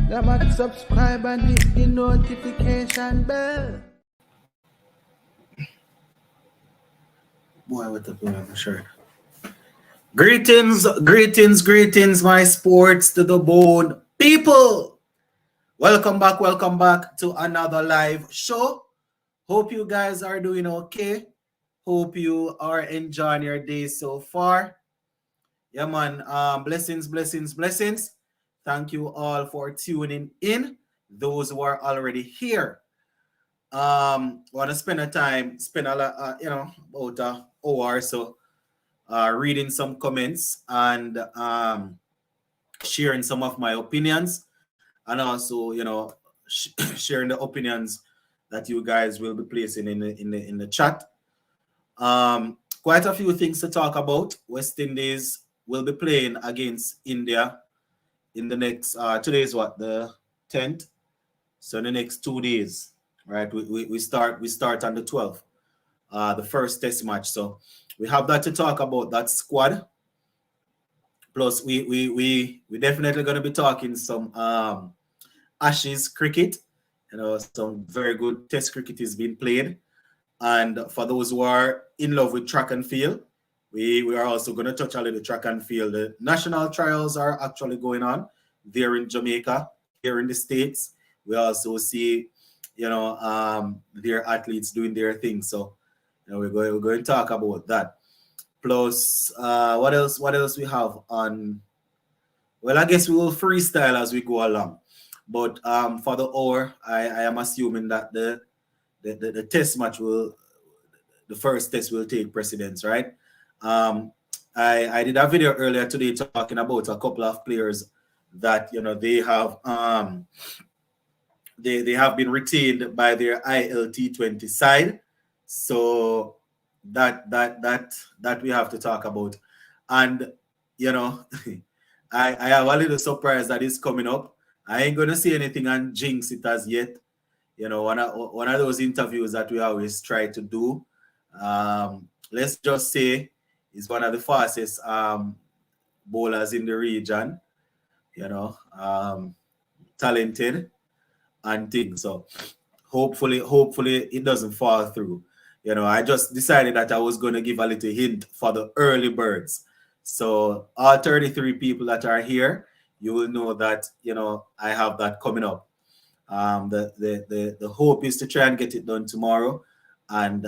Subscribe and hit the notification bell. Boy, what a plan for sure. Greetings, my sports to the bone people. Welcome back to another live show. Hope you guys are doing okay. Hope you are enjoying your day so far. Yeah, man. Blessings. Thank you all for tuning in. Those who are already here. Want to spend a lot, about an hour or so reading some comments and sharing some of my opinions, and also sharing the opinions that you guys will be placing in the chat. Quite a few things to talk about. West Indies will be playing against India in the next today's what, the 10th, so in the next 2 days, right? We start on the 12th, the first test match. So we have that to talk about, that squad. Plus, we definitely going to be talking some Ashes cricket. Some very good test cricket is being played. And for those who are in love with track and field, we are also going to touch a little track and field. The national trials are actually going on there in Jamaica, here in the States. We also see, their athletes doing their thing. So, we're going to talk about that. Plus, what else we have on? Well, I guess we will freestyle as we go along. But for the hour, I am assuming that the test match the first test will take precedence, right? I did a video earlier today talking about a couple of players that they have been retained by their ILT20 side. So that we have to talk about. And I have a little surprise that is coming up. I ain't gonna say anything and jinx it as yet. One of those interviews that we always try to do. Let's just say he's one of the fastest bowlers in the region. Talented and things. So hopefully it doesn't fall through. I just decided that I was going to give a little hint for the early birds. So all 33 people that are here, you will know that I have that coming up. The hope is to try and get it done tomorrow, and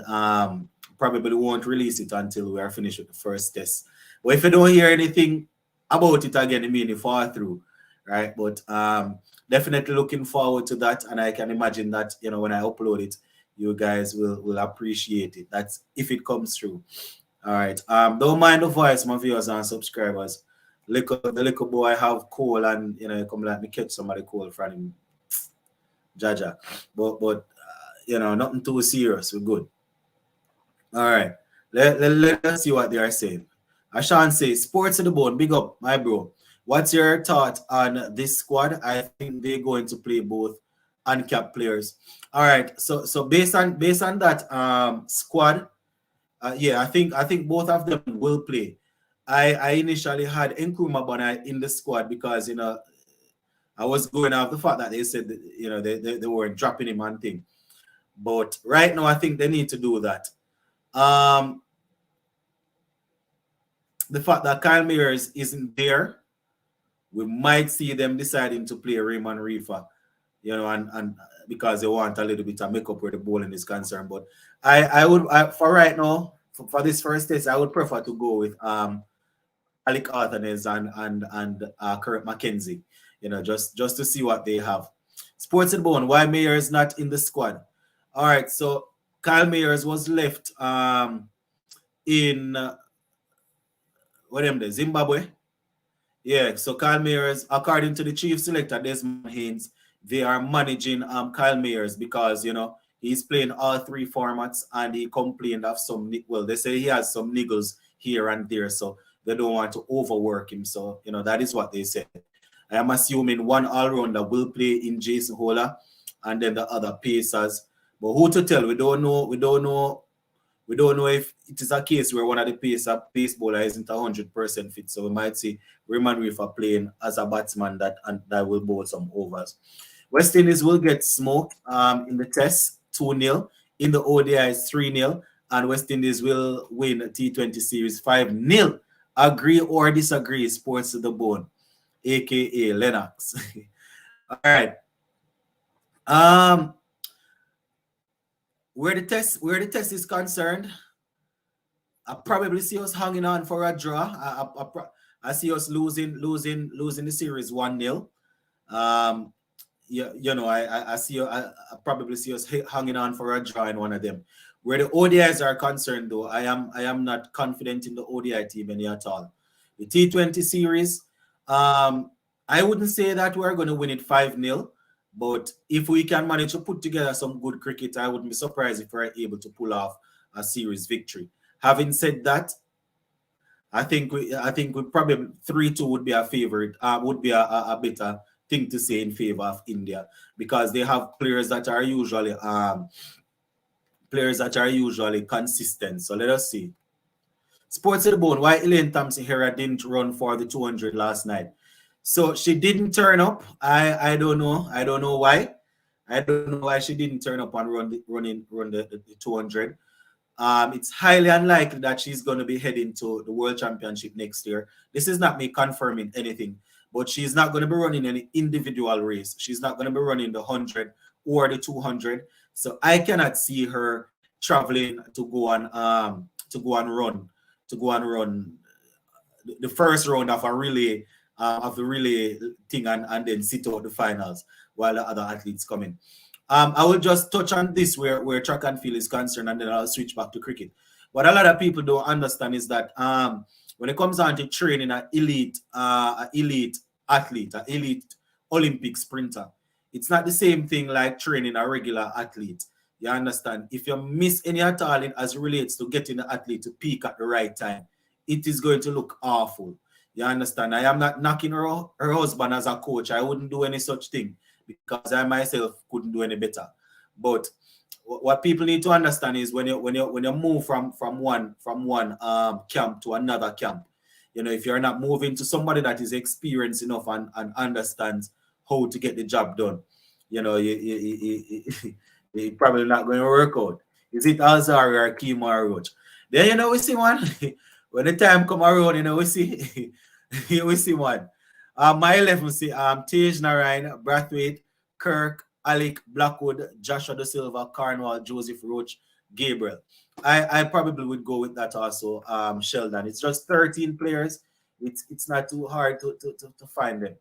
probably won't release it until we are finished with the first test. But if you don't hear anything about it again, it means it fall through, right? But definitely looking forward to that, and I can imagine that when I upload it, you guys will appreciate it. That's if it comes through. All right. Don't mind the voice, my viewers and subscribers. The little boy have cold, and come let me catch somebody cold from him. Jaja. But nothing too serious. We're good. All right. Let us see what they are saying. Ashan says, sports to the bone. Big up, my bro. What's your thought on this squad? I think they're going to play both uncapped players. All right. So based on that squad, yeah, I think both of them will play. I initially had Nkrumah in the squad because I was going off the fact that they said that, they weren't dropping him and thing. But right now I think they need to do that. The fact that Kyle Mayers isn't there, we might see them deciding to play Raymond Reefer, and because they want a little bit of makeup where the bowling is concerned. But I would for right now, for this first test, I would prefer to go with Alec Arthanez and Kurt McKenzie, just to see what they have. Sports and Bone, why Mayers not in the squad? All right, so Kyle Mayers was left in Zimbabwe. Yeah, so Kyle Mayers, according to the chief selector Desmond Haynes, they are managing Kyle Mayers because he's playing all three formats, and he complained of some, well, they say he has some niggles here and there, so they don't want to overwork him. So that is what they said. I am assuming one all-rounder will play in Jason Hola, and then the other pacers. But who to tell? We don't know We don't know if it is a case where one of the pace bowler isn't 100% fit. So we might see Raymond Reefer playing as a batsman that will bowl some overs. West Indies will get smoked in the test 2-0. In the ODIs 3-0. And West Indies will win a T20 series 5-0. Agree or disagree, sports to the bone, aka Lennox. All right. Where the test is concerned, I probably see us hanging on for a draw. I see us losing the series 1-0. I probably see us hanging on for a draw in one of them. Where the ODIs are concerned, though, I am not confident in the ODI team any at all. The T20 series, I wouldn't say that we're going to win it 5-0, but if we can manage to put together some good cricket, I wouldn't be surprised if we're able to pull off a series victory. Having said that, I think we probably 3-2 would be a favorite, would be a better thing to say in favor of India, because they have players that are usually consistent. So let us see. Sports to the bone. Why Elaine Thompson-Herah didn't run for the 200 last night? So she didn't turn up. I don't know. I don't know why. I don't know why she didn't turn up and run the 200. It's highly unlikely that she's going to be heading to the World Championship next year. This is not me confirming anything, but she's not going to be running any individual race. She's not going to be running the 100 or the 200. So I cannot see her traveling to go and run the first round of a relay thing and then sit out the finals while the other athletes come in. I will just touch on this where track and field is concerned, and then I'll switch back to cricket. What a lot of people don't understand is that when it comes down to training an elite athlete, an elite Olympic sprinter, it's not the same thing like training a regular athlete. You understand? If you miss any at all as it relates to getting the athlete to peak at the right time, it is going to look awful. You understand? I am not knocking her husband as a coach. I wouldn't do any such thing because I myself couldn't do any better. But what people need to understand is when you move from one camp to another camp, if you're not moving to somebody that is experienced enough and understands how to get the job done, you're probably not going to work out. Is it Alzari or Kimo or Roach? Then we see one. When the time come around, we see we see one. My 11 see Tej Narayan, Brathwaite, Kirk, Alec, Blackwood, Joshua Da Silva, Carnwall, Joseph Roach, Gabriel. I probably would go with that also, Sheldon. It's just 13 players. It's not too hard to find them.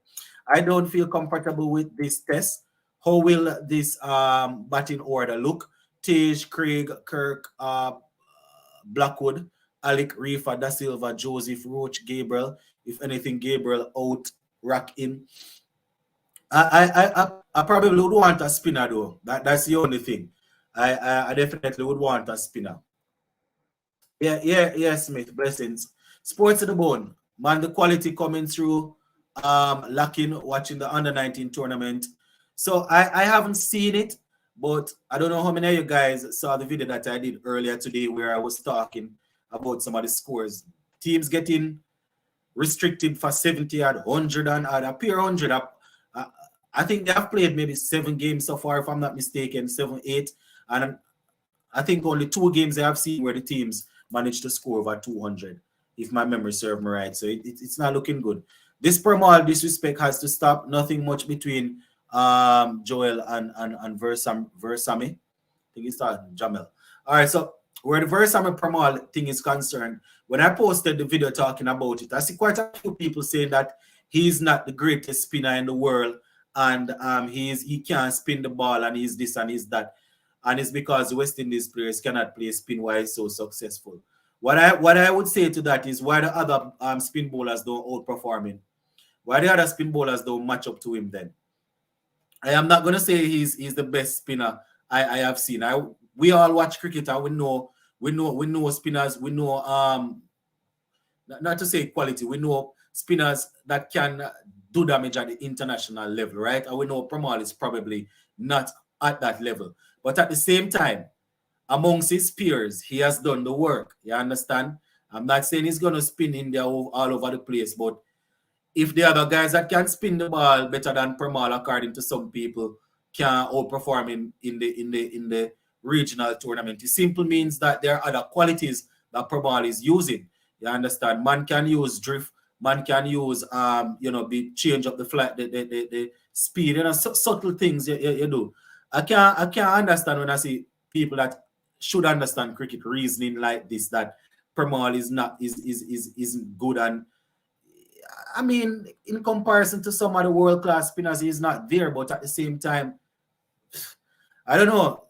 I don't feel comfortable with this test. How will this batting order look? Tej, Craig, Kirk, Blackwood, Alec, Reefer, Da Silva, Joseph, Roach, Gabriel. If anything, Gabriel out, rack in. I probably would want a spinner though. That's the only thing. I definitely would want a spinner. Yeah, Smith. Blessings. Sports to the bone. Man, the quality coming through. Lacking watching the under-19 tournament. So I haven't seen it, but I don't know how many of you guys saw the video that I did earlier today where I was talking about some of the scores. Teams getting restricted for 70 and 100 and a pair 100. I think they have played maybe 7 games so far, if I'm not mistaken, 7, 8. And I think only 2 games I have seen where the teams managed to score over 200, if my memory serves me right. So it's not looking good. This Permal disrespect has to stop. Nothing much between Joel and Versami. I think it's Jamel. All right, so where the Versami Permal thing is concerned, when I posted the video talking about it, I see quite a few people saying that he's not the greatest spinner in the world, and he can't spin the ball, and he's this and he's that, and it's because West Indies players cannot play spin why he's so successful. What I would say to that is why the other spin bowlers don't outperform him. Why the other spin bowlers don't match up to him then? I am not going to say he's the best spinner I have seen. We all watch cricket and we know spinners. We know not to say quality. We know spinners that can do damage at the international level, right? And we know Pramal is probably not at that level. But at the same time, amongst his peers, he has done the work. You understand? I'm not saying he's gonna spin India all over the place, but if the other guys that can spin the ball better than Permal, according to some people, can outperform him in the regional tournament, it simply means that there are other qualities that Permal is using. You understand? Man can use drift, man can use be change up the flight, the speed, subtle things you do. I can't understand when I see people that should understand cricket reasoning like this, that Permal is not is good. And I mean, in comparison to some of the world class spinners, he's not there. But at the same time, I don't know.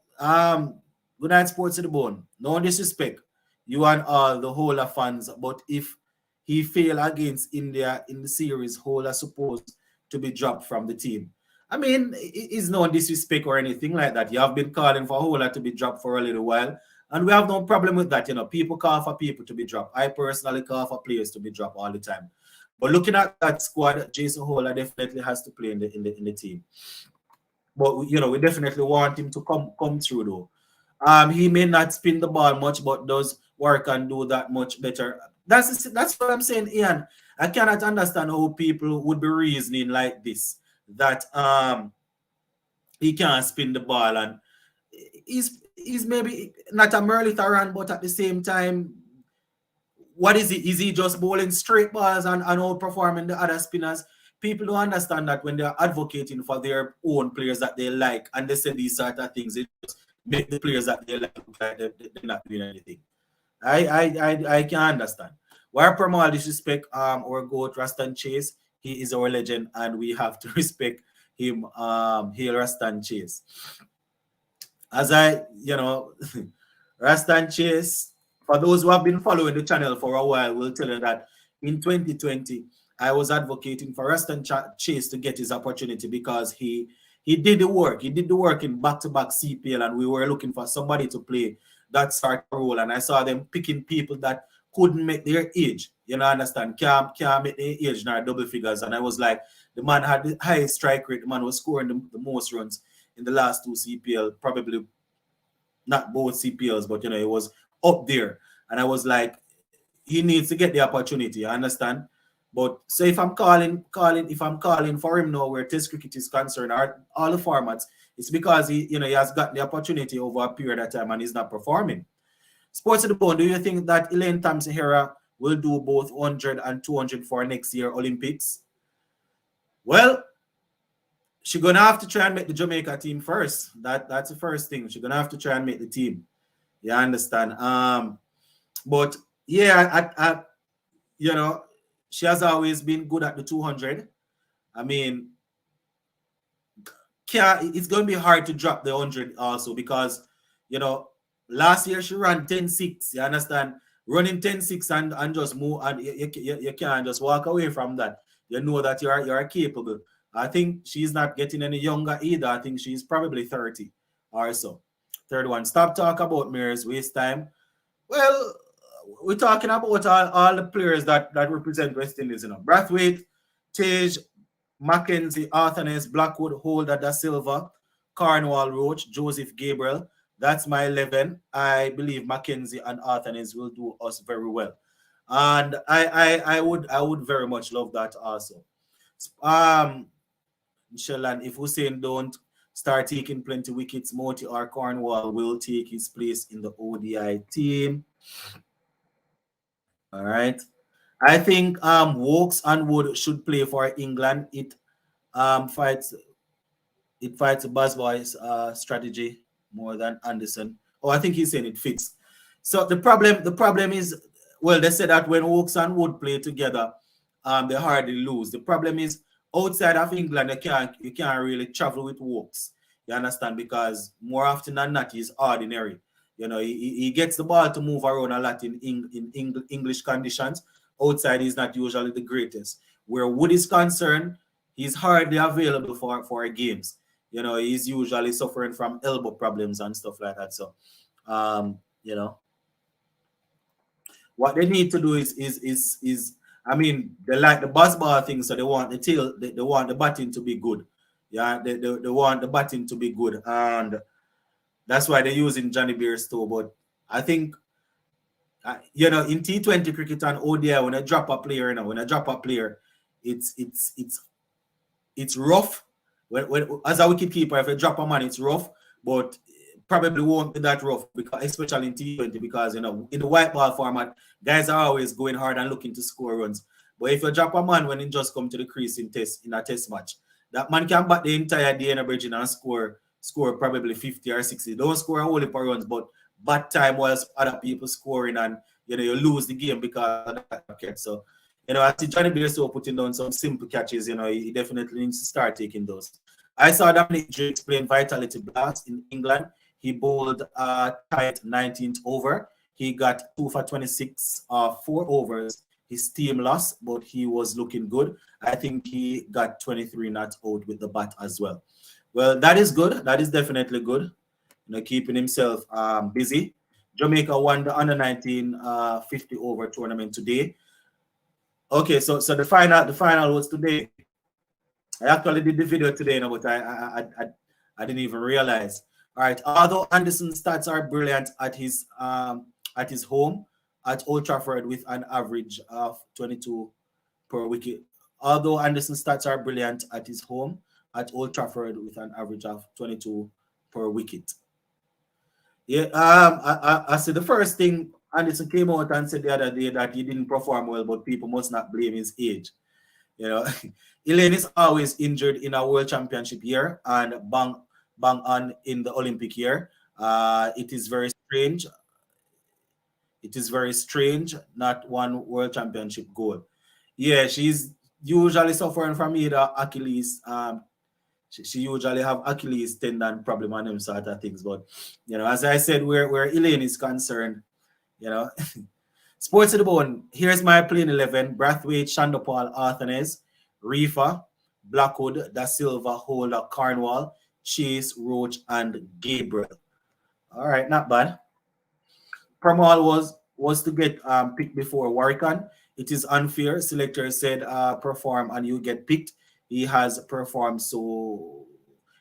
Good night, sports to the bone. No disrespect, you and all the whole of fans. But if he fail against India in the series, whole are supposed to be dropped from the team. I mean, it's no disrespect or anything like that. You have been calling for Hola to be dropped for a little while, and we have no problem with that. People call for people to be dropped. I personally call for players to be dropped all the time. But looking at that squad, Jason Hola definitely has to play in the team. But we definitely want him to come through though. He may not spin the ball much, but does work and do that much better. That's what I'm saying, Ian. I cannot understand how people would be reasoning like this, that he can't spin the ball, and he's maybe not a Merlita run, but at the same time, what is he? Is he just bowling straight balls and outperforming the other spinners? People don't understand that when they're advocating for their own players that they like, and they say these sort of things, it just make the players that they like look like they're not doing anything. I can't understand. Why Permal disrespect our goat Roston Chase? He is our legend, and we have to respect him. Hail Roston Chase. As Roston Chase, for those who have been following the channel for a while, will tell you that in 2020, I was advocating for Roston Chase to get his opportunity because he did the work. He did the work in back-to-back CPL, and we were looking for somebody to play that sort of role. And I saw them picking people that couldn't make their age. Understand? Can't make their age nor double figures. And I was like, the man had the highest strike rate. The man was scoring the most runs in the last two CPL, probably not both CPLs, but it was up there. And I was like, he needs to get the opportunity. You understand? But so if I'm calling for him now, where Test cricket is concerned, all the formats, it's because he has got the opportunity over a period of time and he's not performing. Sports to the bone, do you think that Elaine Thompson-Herah will do both 100 and 200 for next year Olympics? Well, she's gonna have to try and make the Jamaica team first. That's the first thing. She's gonna have to try and make the team. You understand? But yeah, she has always been good at the 200. I mean, it's going to be hard to drop the 100 also because, last year she ran 10-6. You understand? Running 10-6 and just move, and you can't just walk away from that. You know that you're capable. I think she's not getting any younger either. I think she's probably 30 or so. Third one. Stop talking about mirrors, waste time. Well, we're talking about all the players that represent West Indies, Brathwaite, Tage, Mackenzie, Arthanes, Blackwood, Holder, Da Silva, Cornwall, Roach, Joseph Gabriel. That's my 11. I believe Mackenzie and Arthanes will do us very well. And I would very much love that also. Inshallah, if Hussein don't start taking plenty wickets, Moti or Cornwall will take his place in the ODI team. All right. I think Wokes and Wood should play for England. It fights Busboy's strategy more than Anderson. Oh, I think he's saying it fits. So the problem is, well, they said that when Wokes and Wood play together, they hardly lose. The problem is outside of England, you can't really travel with Wokes. You understand? Because more often than not, he's ordinary. He gets the ball to move around a lot in English conditions. Outside, he's not usually the greatest. Where Wood is concerned, he's hardly available for games. He's usually suffering from elbow problems and stuff like that. So, what they need to do is I mean, they like the buzz ball thing, so they want the tail, they want the batting to be good. Yeah, they want the batting to be good. And That's why they're using Johnny Bairstow. But I think, in T20 cricket and ODI, when I drop a player, it's rough. When as a wicketkeeper, if you drop a man, it's rough, but probably won't be that rough, because especially in T20, because in the white ball format, guys are always going hard and looking to score runs. But if you drop a man when he just come to the crease in a test match, that man can bat the entire day in a bridge and score probably 50 or 60. Don't score a whole heap of runs, but bad time whilst other people scoring, and you lose the game because of that catch. So I see Johnny Bairstow putting down some simple catches. He definitely needs to start taking those. I saw Dominic Drakes playing Vitality Blast in England. He bowled tight 19th over. He got 2 for 26, 4 overs. His team lost, but he was looking good. I think he got 23 not out with the bat as well. Well, that is good. That is definitely good. Keeping himself busy. Jamaica won the under 19 50 over tournament today. Okay, so the final was today. I actually did the video today, but I didn't even realize. All right, although Anderson's stats are brilliant at his home at Old Trafford with an average of 22 per wicket. Although Anderson's stats are brilliant at his home at Old Trafford with an average of 22 per wicket. Yeah, I said the first thing Anderson came out and said the other day that he didn't perform well, but people must not blame his age. Elaine is always injured in a World Championship year and bang on in the Olympic year. It is very strange. It is very strange, not one World Championship goal. Yeah, she's usually suffering from either Achilles. She usually have Achilles tendon problem and them sort of things. But as I said, where Elaine is concerned, Sports to the Bone. Here's my playing 11: Brathwaite, Shandopal, Arthanes, Reefer, Blackwood, Da Silva, Holder, Cornwall, Chase, Roach, and Gabriel. All right, not bad. Pramal was to get picked before Warrican. It is unfair. Selector said perform and you get picked. He has performed, so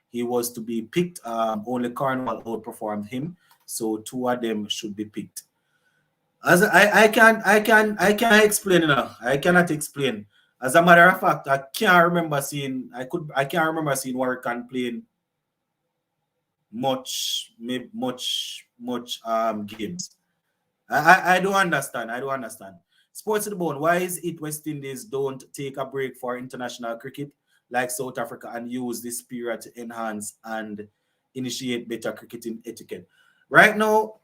he was to be picked. Only Cornwall outperformed him, so 2 of them should be picked. As I can't explain enough. I cannot explain. As a matter of fact, I can't remember seeing Warrican playing much games. I don't understand. Sports to the Bone. Why is it West Indies don't take a break for international cricket like South Africa and use this period to enhance and initiate better cricketing etiquette? Right now,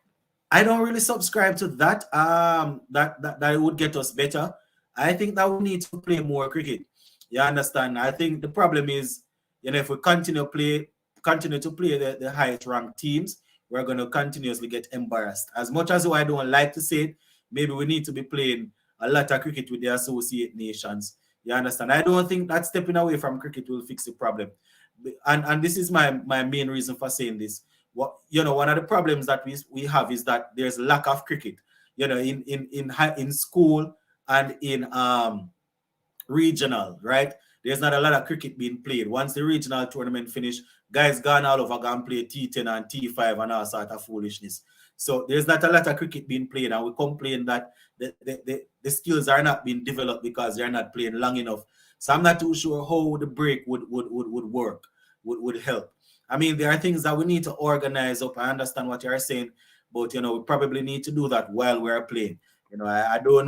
I don't really subscribe to that. That would get us better. I think that we need to play more cricket. You understand? I think the problem is, if we continue to play the highest ranked teams, we're going to continuously get embarrassed. As much as I don't like to say it, maybe we need to be playing a lot of cricket with the associate nations. You understand? I don't think that stepping away from cricket will fix the problem. And this is my main reason for saying this. One of the problems that we have is that there's lack of cricket. In school and in regional, right? There's not a lot of cricket being played. Once the regional tournament finished, guys gone all over, gone play T10 and T5 and all sort of foolishness. So there's not a lot of cricket being played, and we complain that the skills are not being developed because they're not playing long enough. So I'm not too sure how the break would work, would help. I mean, there are things that we need to organize up. I understand what you're saying, but we probably need to do that while we're playing. I don't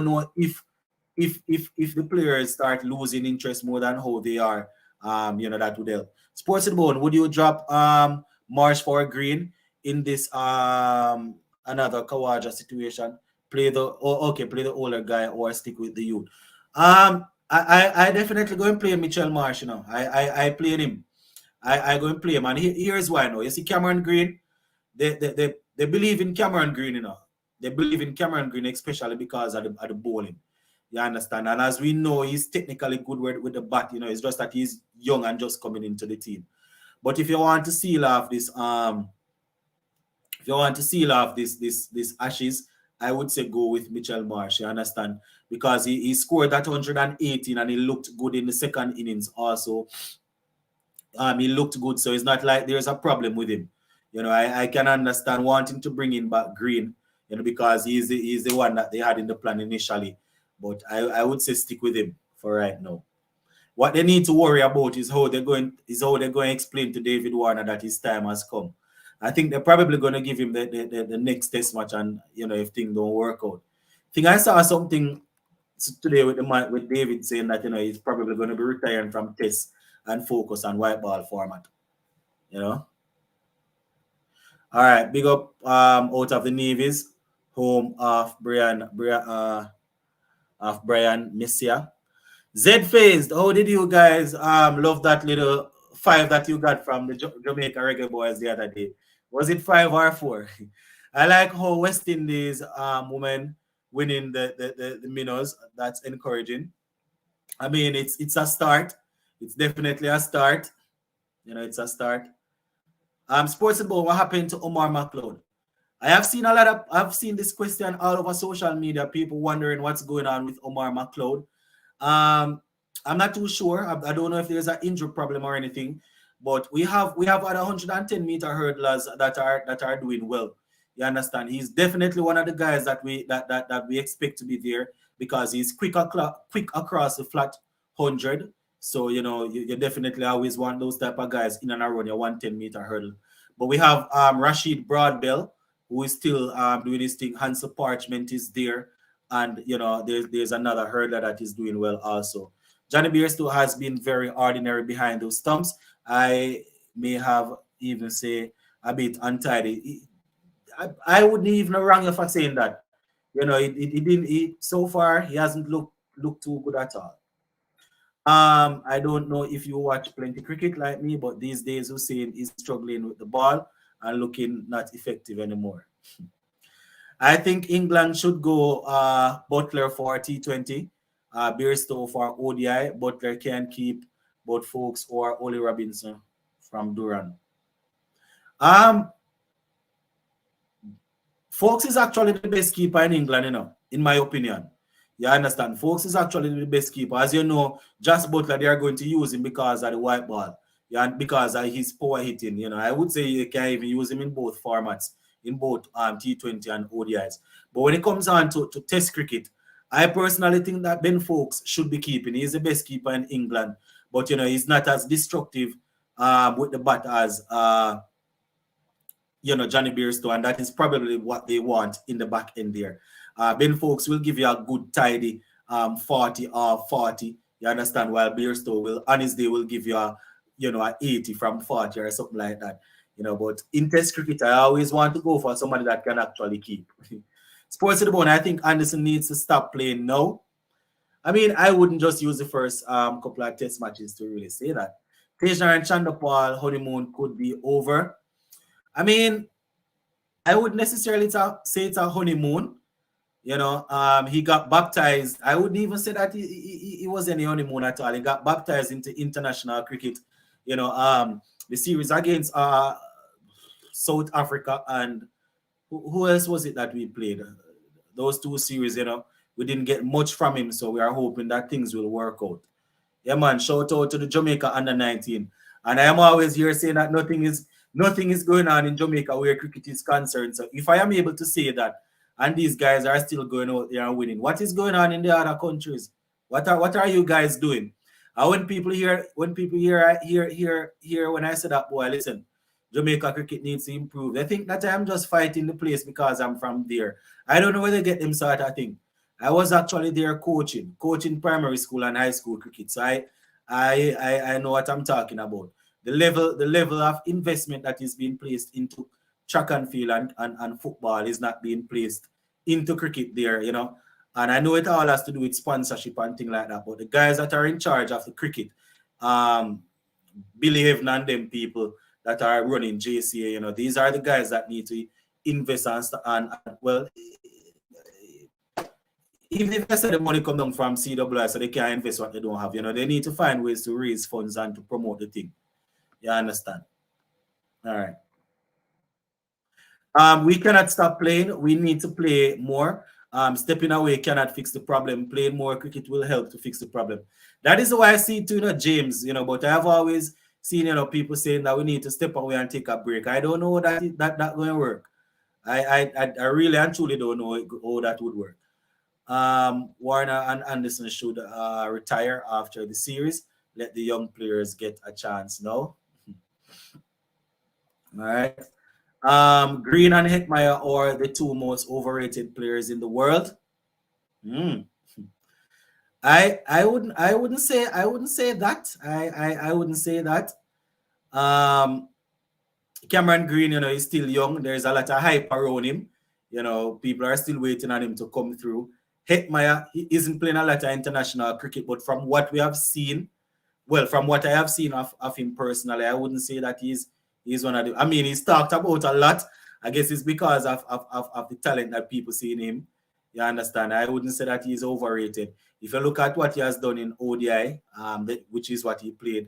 know if the players start losing interest more than how they are, that would help. Sports to the Bone, would you drop Marsh for Green in this another Kawaja situation? Play the older guy or stick with the youth? I definitely go and play Mitchell Marsh. I played him. I go and play him, and here's why. You see Cameron Green, they believe in Cameron Green. They believe in Cameron Green, especially because of the bowling. You understand? And as we know, he's technically good with the bat. It's just that he's young and just coming into the team. But if you want to seal off this, this Ashes, I would say go with Mitchell Marsh. You understand? Because he scored that 118 and he looked good in the second innings also. He looked good, so it's not like there's a problem with him. You know, I can understand wanting to bring in back Green, you know, because he's the one that they had in the plan initially. But I would say stick with him for right now. What they need to worry about is how they're going to explain to David Warner that his time has come. I think they're probably going to give him the next test match, and you know, if things don't work out. I think I saw something today with David saying that, you know, he's probably going to be retiring from test and focus on white ball format. You know. All right, big up out of the Navies, home of Brian Messia. Z Phased, how did you guys love that little 5 that you got from the Jamaica Reggae Boys the other day? Was it 5 or 4? I like how West Indies women winning the minnows. That's encouraging. I mean, it's a start. It's definitely a start. You know, it's a start. Sports about what happened to Omar McLeod. I've seen this question all over social media, people wondering what's going on with Omar McLeod. I'm not too sure. I don't know if there's an injury problem or anything, but we have other 110-meter hurdlers that are doing well. You understand? He's definitely one of the guys that we expect to be there because he's quick across the flat 100. So you know you definitely always want those type of guys in and around your 110-meter hurdle. But we have Rashid Broadbell, who is still doing his thing. Hansel Parchment is there. And, you know, there's another hurdler that is doing well also. Johnny Beerstow has been very ordinary behind those stumps. I may have even say a bit untidy. I wouldn't even wrong you for saying that. You know, it didn't. So far, he hasn't looked too good at all. I don't know if you watch plenty cricket like me, but these days Hussein is struggling with the ball and looking not effective anymore. I think England should go Butler for T20, Beerstow for ODI. Butler can keep both folks or Ollie Robinson from Duran. Folks is actually the best keeper in England, you know, in my opinion. You understand? Folks is actually the best keeper. As you know, Just Butler, they are going to use him because of the white ball. Yeah, and because of his power hitting. You know, I would say you can even use him in both formats, in both T20 and ODIs. But when it comes on to Test cricket, I personally think that Ben Foakes should be keeping. He's the best keeper in England, but you know he's not as destructive with the bat as you know Johnny Beerstow, and that is probably what they want in the back end there. Ben Foakes will give you a good tidy 40 or 40. You understand? While Beerstow will on his day will give you a 80 from 40 or something like that. You know, but in Test cricket, I always want to go for somebody that can actually keep. Sports to the bone, I think Anderson needs to stop playing now. I mean, I wouldn't just use the first couple of Test matches to really say that. Tejnar and Chandapal honeymoon could be over. I mean, I wouldn't necessarily say it's a honeymoon. You know, he got baptized. I wouldn't even say that he was any honeymoon at all. He got baptized into international cricket. You know, the series against South Africa and who else was it that we played? Those two series, you know, we didn't get much from him, so we are hoping that things will work out. Yeah, man, shout out to the Jamaica under-19. And I am always here saying that nothing is going on in Jamaica where cricket is concerned. So if I am able to say that, and these guys are still going out there and winning, what is going on in the other countries? What are you guys doing? When people hear when I say that, boy, listen, Jamaica cricket needs to improve. They think that I'm just fighting the place because I'm from there. I don't know where they get them sort of thing. I was actually there coaching primary school and high school cricket. So I know what I'm talking about. The level of investment that is being placed into track and field and football is not being placed into cricket there, you know. And I know it all has to do with sponsorship and things like that. But the guys that are in charge of the cricket, Billy Heaven and them people that are running JCA, you know, these are the guys that need to invest and well, even if they say the money come down from CWI, so they can't invest what they don't have, you know, they need to find ways to raise funds and to promote the thing. You understand? All right. We cannot stop playing. We need to play more. Stepping away cannot fix the problem. Playing more cricket will help to fix the problem. That is why I see it too, you know, James, you know, but I have always seeing, you know, people saying that we need to step away and take a break. I don't know that going to work. I really and truly don't know how that would work. Warner and Anderson should retire after the series. Let the young players get a chance now. All right. Green and Hetmeyer are the two most overrated players in the world. Mm. I wouldn't say that. I wouldn't say that. Cameron Green, you know, he's still young. There's a lot of hype around him. You know, people are still waiting on him to come through. Hetmeyer, he isn't playing a lot of international cricket, but from what we have seen, well, from what I have seen of him personally, I wouldn't say that he's one of the. I mean, he's talked about a lot. I guess it's because of the talent that people see in him. You understand? I wouldn't say that he's overrated. If you look at what he has done in ODI, which is what he played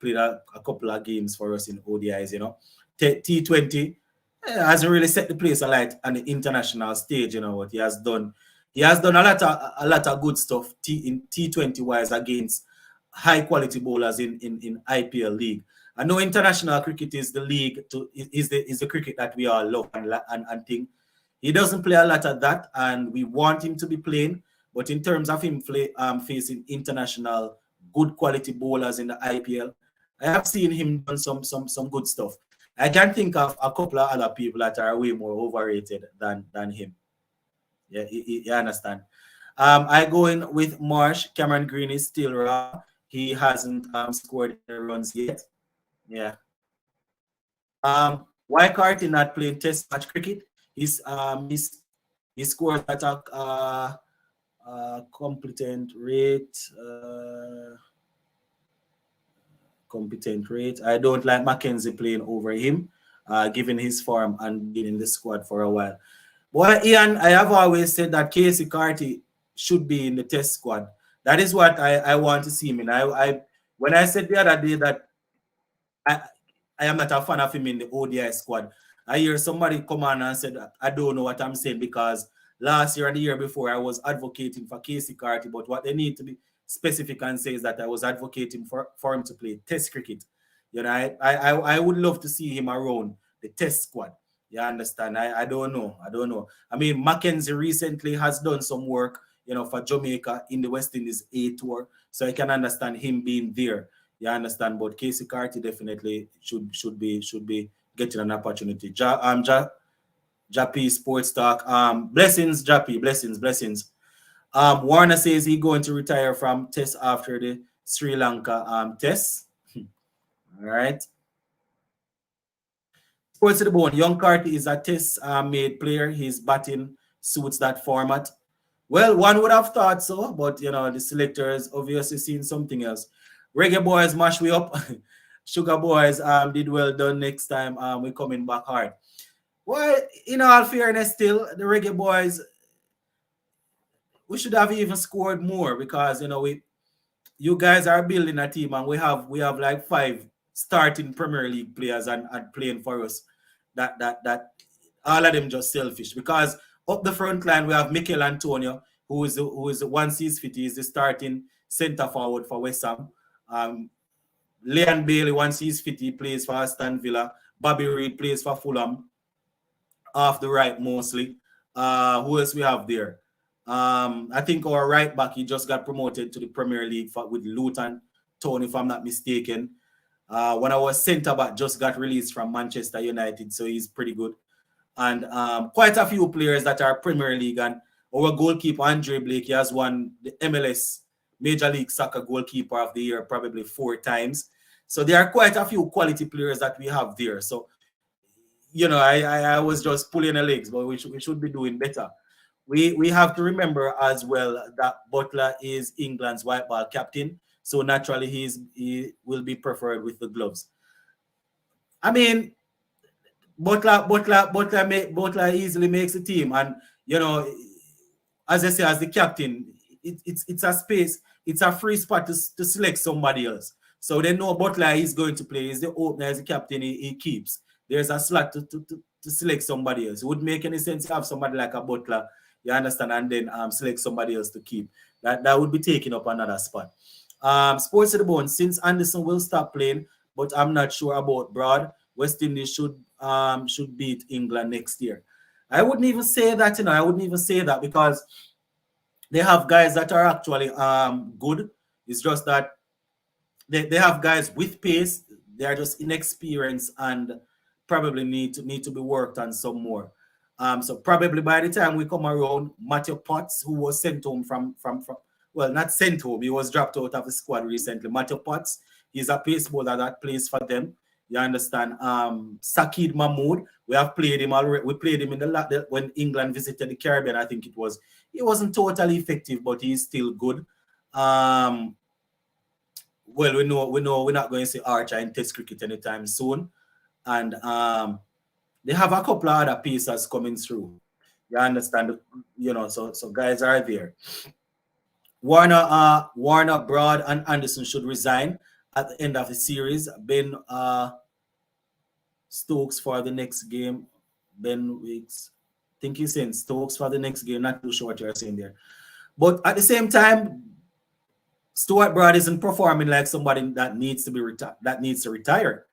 a couple of games for us in ODIs, you know. T20 hasn't really set the place alight on the international stage, you know, what he has done. He has done a lot of good stuff in T20 wise against high quality bowlers in IPL league. I know international cricket is the league is the cricket that we all love and think. He doesn't play a lot of that, and we want him to be playing. But in terms of him facing international good quality bowlers in the IPL, I have seen him done some good stuff. I can think of a couple of other people that are way more overrated than him. Yeah, you understand. I go in with Marsh. Cameron Green is still raw. He hasn't scored any runs yet. Yeah. Why Carty not playing test match cricket? He scores at a competent rate. Competent rate. I don't like Mackenzie playing over him, given his form and being in the squad for a while. Well, Ian, I have always said that Casey Carty should be in the test squad. That is what I want to see him in. I when I said the other day that I am not a fan of him in the ODI squad, I hear somebody come on and said that I don't know what I'm saying because last year and the year before I was advocating for Casey Carty, but what they need to be specific and say is that I was advocating for him to play test cricket. You know, I would love to see him around the test squad. You understand? I don't know. I mean, Mackenzie recently has done some work, you know, for Jamaica in the West Indies A tour. So I can understand him being there. You understand? But Casey Carty definitely should be getting an opportunity. Jappy Sports Talk. Blessings, Jappy. Blessings. Warner says he's going to retire from test after the Sri Lanka test. All right. Sports to the bone. Young Carty is a test made player. His batting suits that format. Well, one would have thought so, but you know, the selectors obviously seen something else. Reggae Boyz mash we up. Sugar Boys did well done next time. We're coming back hard. Well, in all fairness, still the Reggae Boyz, we should have even scored more because you know you guys are building a team and we have like 5 starting Premier League players and playing for us. That all of them just selfish because up the front line we have Mikel Antonio who is once he's fit, he's the starting centre forward for West Ham. Leon Bailey, once he's fit, he plays for Aston Villa. Bobby Reid plays for Fulham off the right mostly. Who else we have there? I think our right back, he just got promoted to the Premier League with Luton Town, if I'm not mistaken. When our centre back just got released from Manchester United, so he's pretty good. And quite a few players that are Premier League. And our goalkeeper, Andre Blake, he has won the MLS Major League Soccer Goalkeeper of the Year probably 4 times. So there are quite a few quality players that we have there. So, you know, I was just pulling the legs, but we should be doing better. We have to remember as well that Butler is England's white ball captain. So naturally he will be preferred with the gloves. I mean, Butler easily makes the team. And, you know, as I say, as the captain, it's a space, it's a free spot to select somebody else. So they know Butler is going to play. He's the opener, as the captain, he keeps. There's a slot to select somebody else. It wouldn't make any sense to have somebody like a Butler, you understand, and then select somebody else to keep. That would be taking up another spot. Sports to the bone, since Anderson will stop playing, but I'm not sure about Broad. West Indies should beat England next year. I wouldn't even say that, I wouldn't even say that because they have guys that are actually good. It's just that they have guys with pace. They are just inexperienced and probably need to be worked on some more. So probably by the time we come around, Matthew Potts, who was sent home from well, not sent home, he was dropped out of the squad recently. Matthew Potts, he's a pace bowler that plays for them. You understand? Sakid Mahmood, we have played him already. We played him in when England visited the Caribbean. I think it was. He wasn't totally effective, but he's still good. Well, we know we're not going to see Archer in Test cricket anytime soon, and they have a couple of other pieces coming through. You understand? So guys are there. Warner, Broad, and Anderson should resign at the end of the series. Ben Stokes for the next game. Ben Weeks. I think he's saying Stokes for the next game. Not too sure what you're saying there. But at the same time, Stuart Broad isn't performing like somebody that needs to retire.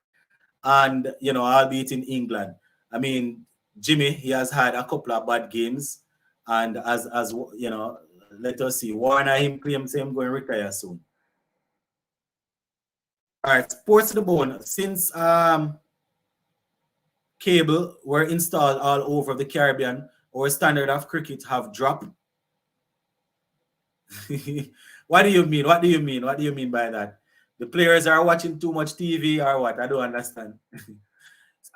And albeit in England. I mean, Jimmy, he has had a couple of bad games. And as let us see. Warner him claims him going to retire soon. All right, Sports to the Bone. Since cable were installed all over the Caribbean, our standard of cricket have dropped. What do you mean? What do you mean? What do you mean by that? The players are watching too much TV or what? I don't understand.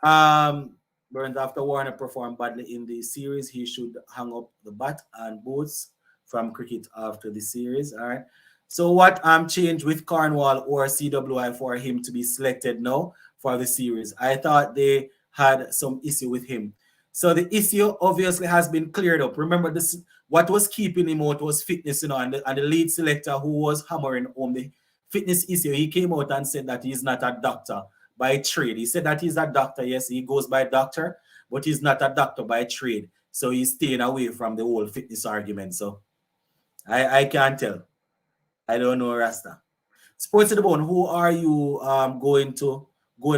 Burns, after Warner performed badly in the series, he should hang up the bat and boots from cricket after the series. All right. So what changed with Cornwall or CWI for him to be selected now for the series? I thought they had some issue with him. So the issue obviously has been cleared up. Remember, this what was keeping him out was fitness, and the lead selector who was hammering on the fitness issue, he came out and said that he's not a doctor by trade. He said that he's a doctor. Yes, he goes by doctor, but he's not a doctor by trade. So he's staying away from the whole fitness argument. So I can't tell. I don't know, Rasta. Sports to the Bone, who are you going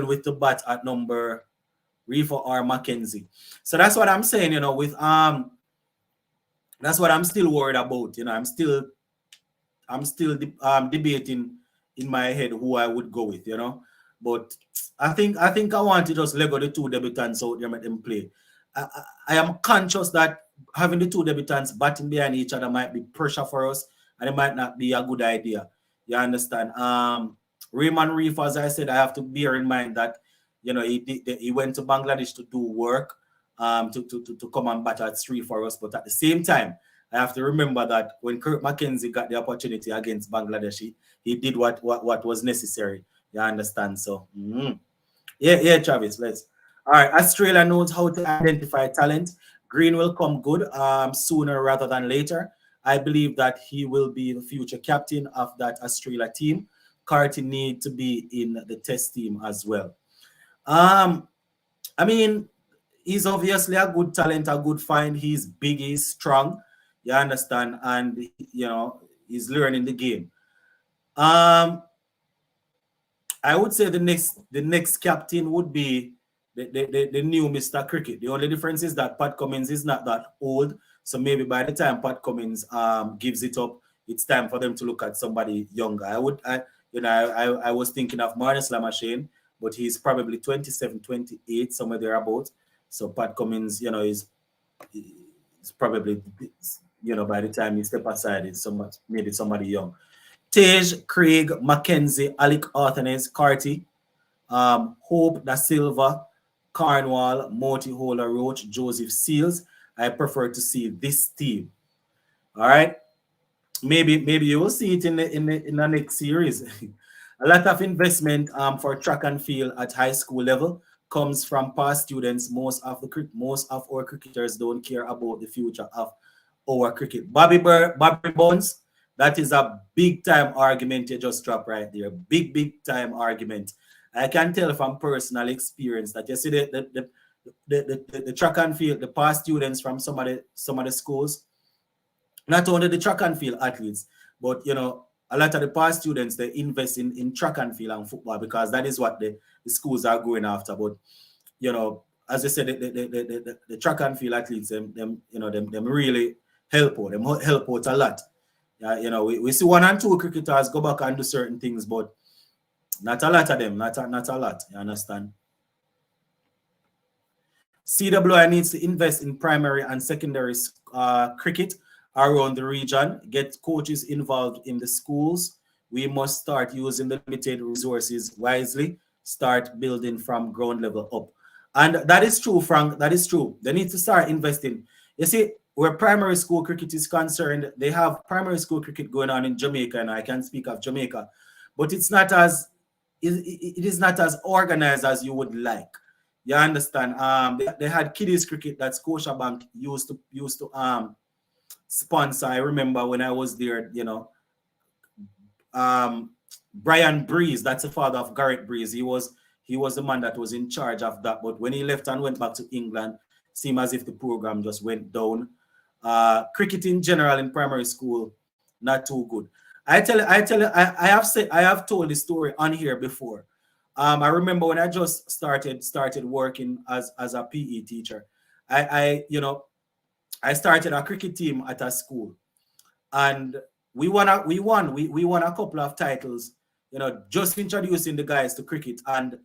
with the bat at number Reefer or Mackenzie? So that's what I'm saying, with that's what I'm still worried about. I'm still debating in my head who I would go with, But I think I want to just Lego the two debutants out there, make them play. I am conscious that having the two debutants batting behind each other might be pressure for us, and it might not be a good idea. You understand? Raymond Reef, as I said, I have to bear in mind that he went to Bangladesh to do work, to come and bat at 3 for us. But at the same time, I have to remember that when Kirk Mackenzie got the opportunity against Bangladesh, he did what was necessary. You understand? So, yeah, Travis, let's. All right, Australia knows how to identify talent. Green will come good sooner rather than later. I believe that he will be the future captain of that Australia team. Carty need to be in the test team as well. I mean, he's obviously a good talent, a good find. He's big, he's strong. You understand? And, he's learning the game. I would say the next captain would be the new Mr. Cricket. The only difference is that Pat Cummins is not that old. So maybe by the time Pat Cummins gives it up, it's time for them to look at somebody younger. I was thinking of Marnus Lamashane, but he's probably 27, 28, somewhere thereabouts. So Pat Cummins, is probably, by the time he step aside, it's maybe somebody young. Tej, Craig, Mackenzie, Alec Arthanes, Carty, Hope Da Silva, Cornwall, Moti Hola Roach, Joseph Seals. I prefer to see this team. All right. Maybe you will see it in the next series. A lot of investment for track and field at high school level comes from past students. Most of our cricketers don't care about the future of our cricket. Bobby Bones, that is a big time argument you just dropped right there. Big time argument. I can tell from personal experience that you see the track and field, the past students from some of the schools, not only the track and field athletes, but a lot of the past students, they invest in track and field and football because that is what the schools are going after. But, you know, as I said, the track and field athletes, them really help out. Them help out a lot. You know, we see 1 and 2 cricketers go back and do certain things, but not a lot of them. Not a lot. You understand? CWI needs to invest in primary and secondary cricket around the region, get coaches involved in the schools. We must start using the limited resources wisely, start building from ground level up. And that is true, Frank. That is true. They need to start investing. You see, where primary school cricket is concerned, they have primary school cricket going on in Jamaica, and I can speak of Jamaica, but it's not as it is not as organized as you would like. You understand? They had kiddies cricket that Scotiabank used to sponsor. I remember when I was there, you know, Brian Breeze, that's the father of Garrett Breeze. He was the man that was in charge of that. But when he left and went back to England, seemed as if the program just went down. Cricket in general in primary school, not too good. I have told this story on here before. I remember when I just started working as a PE teacher. I started a cricket team at a school, and we won a couple of titles, you know, just introducing the guys to cricket. And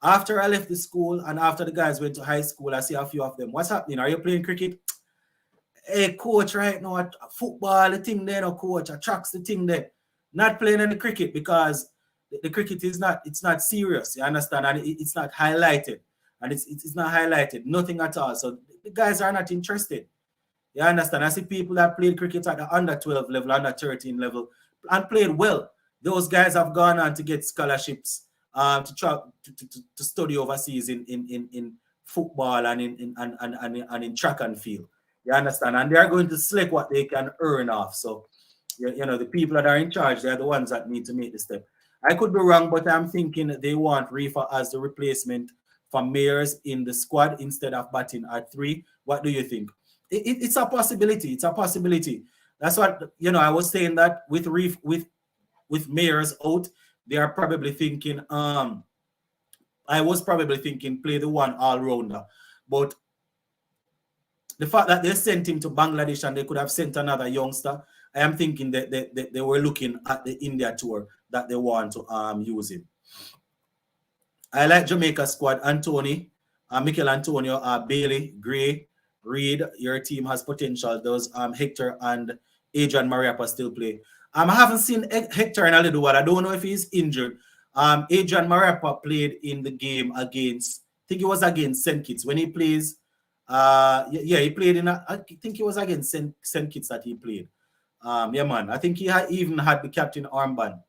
after I left the school and after the guys went to high school, I see a few of them. What's happening? Are you playing cricket? Hey, coach, right now, football, the thing there, no, coach, tracks the thing there. Not playing any cricket because the cricket is not serious, you understand? And it's not highlighted. And it's not highlighted, nothing at all. So the guys are not interested. You understand? I see people that played cricket at the under 12 level, under 13 level, and played well. Those guys have gone on to get scholarships to study overseas in football and in track and field. You understand? And they are going to select what they can earn off. So, you know, the people that are in charge, they're the ones that need to make the step. I could be wrong, but I'm thinking they want Reefer as the replacement for Mayers in the squad instead of batting at 3. What do you think? It's a possibility. It's a possibility. That's what, you know, I was saying that with Mayers out, they are probably thinking, I was probably thinking play the one all-rounder. But the fact that they sent him to Bangladesh and they could have sent another youngster, I am thinking that they were looking at the India tour that they want to use him. I like Jamaica squad. Anthony, Mikel Antonio, Bailey, Gray, Reed. Your team has potential. Those Hector and Adrian Mariappa still play. I haven't seen Hector in a little while. I don't know if he's injured. Adrian Mariappa played in the game against, I think it was against St. Kitts. When he plays, he played I think it was against St. Kitts that he played. Yeah, man. I think he even had the captain armband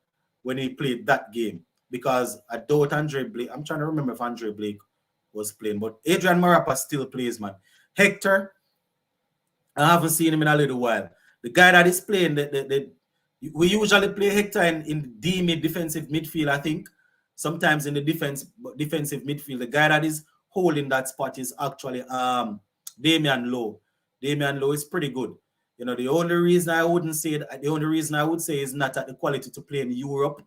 when he played that game, because I doubt Andre Blake. I'm trying to remember if Andre Blake was playing, but Adrian Mariappa still plays, man. Hector, I haven't seen him in a little while. The guy that is playing, we usually play Hector in D-mid defensive midfield, I think. Sometimes in the defensive midfield. The guy that is holding that spot is actually Damian Lowe. Damian Lowe is pretty good. You know, the only reason I would say is not at the quality to play in Europe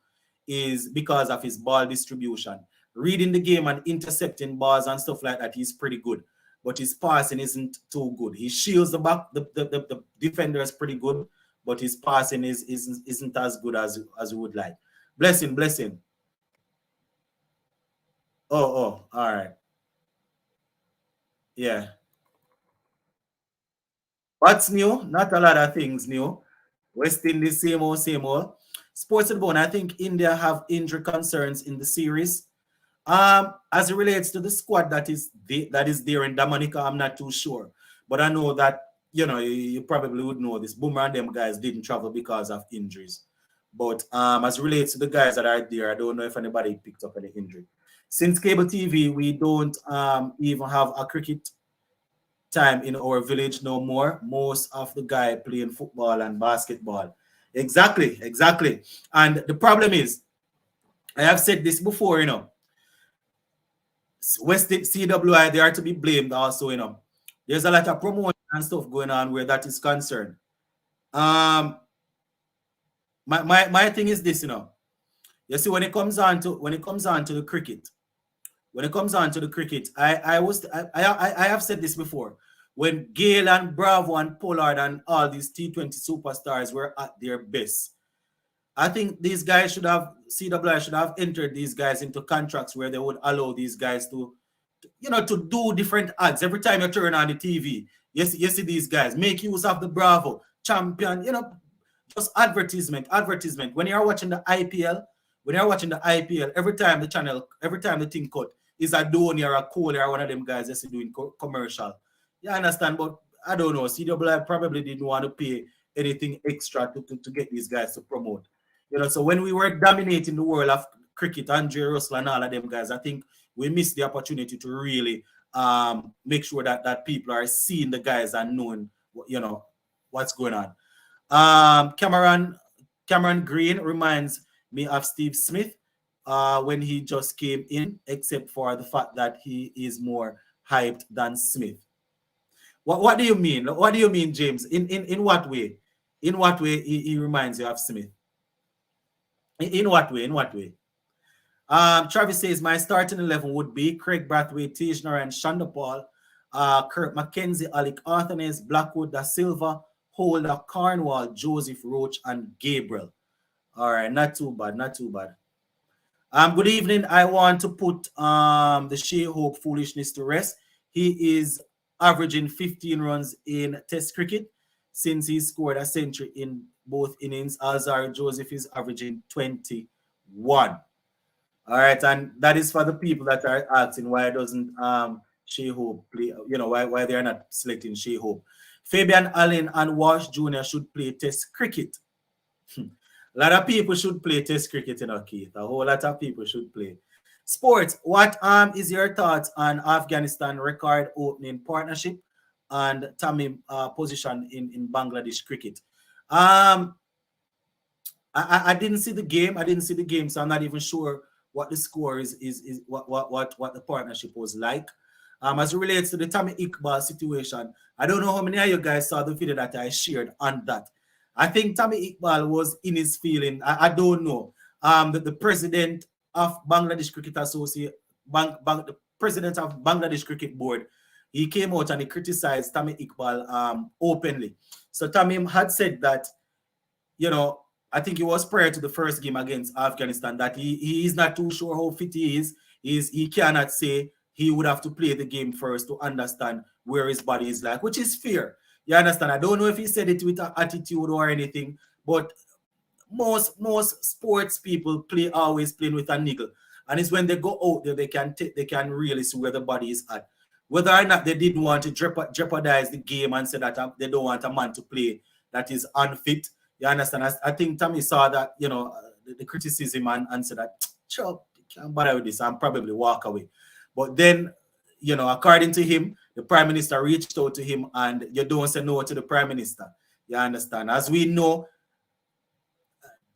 is because of his ball distribution. Reading the game and intercepting balls and stuff like that, he's pretty good. But his passing isn't too good. He shields the back, the defender is pretty good, but his passing isn't as good as we would like. Blessing. Oh, all right. Yeah. What's new? Not a lot of things new. West Indies, same old. Sports and Bone, I think India have injury concerns in the series. As it relates to the squad that is there in Dominica, I'm not too sure. But I know that, you know, you probably would know this. Boomer and them guys didn't travel because of injuries. But as it relates to the guys that are there, I don't know if anybody picked up any injury. Since cable TV, we don't even have a cricket time in our village no more. Most of the guy playing football and basketball. Exactly. And the problem is, I have said this before, you know, West CWI, they are to be blamed also, you know. There's a lot of promotion and stuff going on where that is concerned. my thing is this, you know. You see, when it comes on to the cricket, I have said this before. When Gale and Bravo and Pollard and all these T20 superstars were at their best, I think these guys should have CWI should have entered these guys into contracts where they would allow these guys to do different ads every time you turn on the TV. You see these guys make use of the Bravo champion, just advertisement. When you're watching the IPL, every time the thing cut is a Dhoni or a Kohli or one of them guys that's doing commercial. You understand? But I don't know. CWI probably didn't want to pay anything extra to get these guys to promote. So when we were dominating the world of cricket, Andre Russell and all of them guys, I think we missed the opportunity to really make sure that people are seeing the guys and knowing what's going on. Cameron Green reminds me of Steve Smith when he just came in, except for the fact that he is more hyped than Smith. What do you mean? What do you mean, James? In what way? In what way he reminds you of Smith? In what way? Travis says my starting 11 would be Craig Brathwaite, Tijner, and Shandapal, Kirk McKenzie, Alec Arthanes, Blackwood, Da Silva, Holder, Cornwall, Joseph Roach, and Gabriel. All right, not too bad. Good evening. I want to put the Shea Hope foolishness to rest. He is averaging 15 runs in Test cricket since he scored a century in both innings. Alzar Joseph is averaging 21. All right, and that is for the people that are asking why doesn't Shea Hope play, why they're not selecting Shea Hope. Fabian Allen and Walsh Jr. should play Test cricket. A lot of people should play Test cricket, Keith. A whole lot of people should play. Sports, what is your thoughts on Afghanistan record opening partnership and Tamim position in Bangladesh cricket? I didn't see the game. So I'm not even sure what the score is what the partnership was like. As it relates to the Tammy Iqbal situation, I don't know how many of you guys saw the video that I shared on that. I think Tammy Iqbal was in his feeling. I don't know. The president of Bangladesh Cricket Association, the president of Bangladesh Cricket Board, he came out and he criticized Tammy Iqbal openly. So Tamim had said that, I think it was prior to the first game against Afghanistan, that he is not too sure how fit he is. He cannot say. He would have to play the game first to understand where his body is like, which is fair. You understand? I don't know if he said it with an attitude or anything, but most sports people always playing with a niggle. And it's when they go out there, they can really see where the body is at. Whether or not they didn't want to jeopardize the game and say that they don't want a man to play that is unfit. You understand? I think Tommy saw that, the criticism and said that, sure, can't bother with this and probably walk away. But then, according to him, the prime minister reached out to him and you don't say no to the prime minister. You understand? As we know,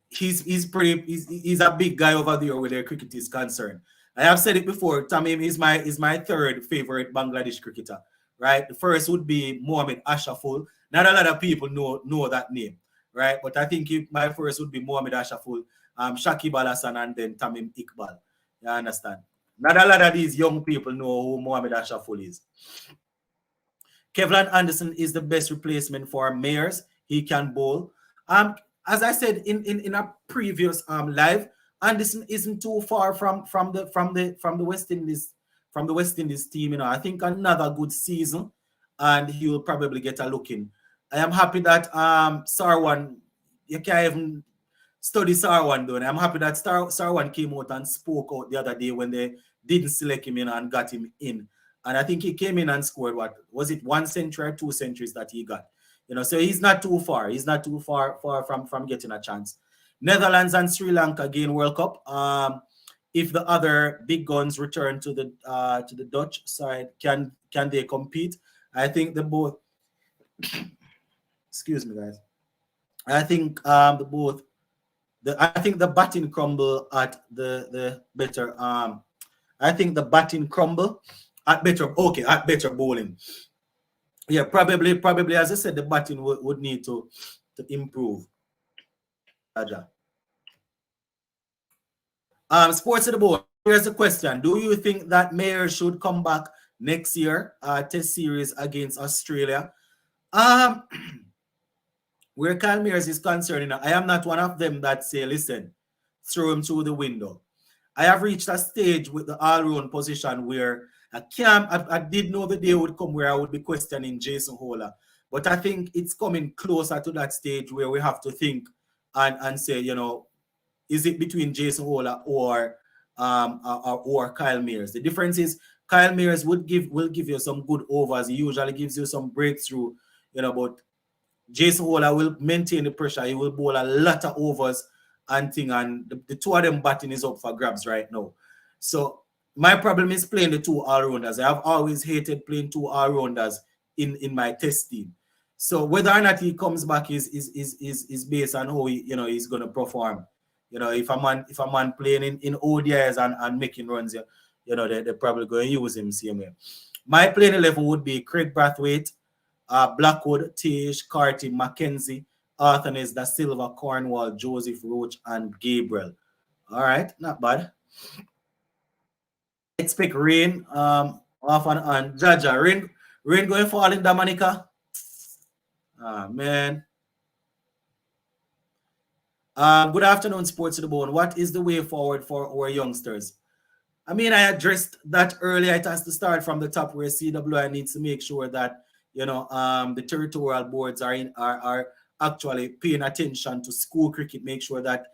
he's a big guy over there where their cricket is concerned. I have said it before, Tamim is my third favorite Bangladesh cricketer, right? The first would be Mohamed Ashraful. Not a lot of people know that name, right? But I think my first would be Mohamed Ashraful, Shakib Al Hassan, and then Tamim Iqbal. You understand? Not a lot of these young people know who Mohamed Ashraful is. Kevlin Anderson is the best replacement for Mayers. He can bowl. As I said in a previous live, Anderson isn't too far from the West Indies team. I think another good season, and he will probably get a look in. I am happy that Sarwan, you can't even study Sarwan though. And I'm happy that Sarwan came out and spoke out the other day when they didn't select him in and got him in. And I think he came in and scored, what was it, 1 century or 2 centuries that he got. So he's not too far. He's not too far from getting a chance. Netherlands and Sri Lanka again World Cup. If the other big guns return to the Dutch side, can they compete? I think the both. Excuse me, guys. I think I think the batting crumble at the better. I think the batting crumble at better. Okay, at better bowling. Yeah, probably as I said, the batting would need to improve. Aja. Sports of the board. Here's the question: do you think that Mayor should come back next year, Test series against Australia? Um, where Kyle Mears is concerned, you know, I am not one of them that say, listen, throw him through the window. I have reached a stage with the all-round position where I did know the day would come where I would be questioning Jason Holler. But I think it's coming closer to that stage where we have to think and say, you know, is it between Jason Holler or Kyle Mears? The difference is Kyle Mears will give you some good overs. He usually gives you some breakthrough, you know, but Jason Holler will maintain the pressure. He will bowl a lot of overs and thing, and the two of them batting is up for grabs right now. So my problem is playing the two all-rounders. I have always hated playing two all-rounders in my test team. So whether or not he comes back is based on how he's gonna perform. You know, if a man playing in ODIs and making runs, you know, they're probably going to use him same way. My playing 11 would be Craig Brathwaite, Blackwood, Tish, Carty, Mackenzie, Arthurnes, Da Silva, Cornwall, Joseph Roach, and Gabriel. All right, not bad. Expect rain off and on. Jaja, rain going to fall in Dominica. Ah, man. Good afternoon, Sports to the Bone. What is the way forward for our youngsters? I mean, I addressed that earlier. It has to start from the top where CWI needs to make sure that, you know, the territorial boards are actually paying attention to school cricket, make sure that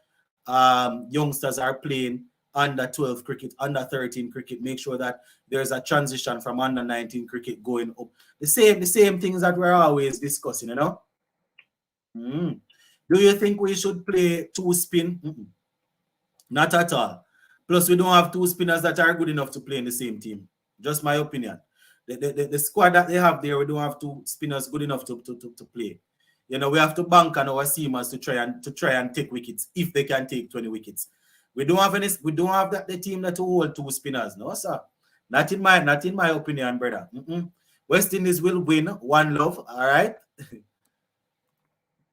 youngsters are playing under 12 cricket, under 13 cricket, make sure that there's a transition from under 19 cricket going up. The same things that we're always discussing, you know. Do you think we should play two spin? Not at all. Plus, we don't have two spinners that are good enough to play in the same team. Just my opinion. The squad that they have there, we don't have two spinners good enough to play. You know, we have to bank on our seamers to try and take wickets if they can take 20 wickets. We don't have the team that hold two spinners. No, sir. Not in my opinion, brother. West Indies will win. One love. All right.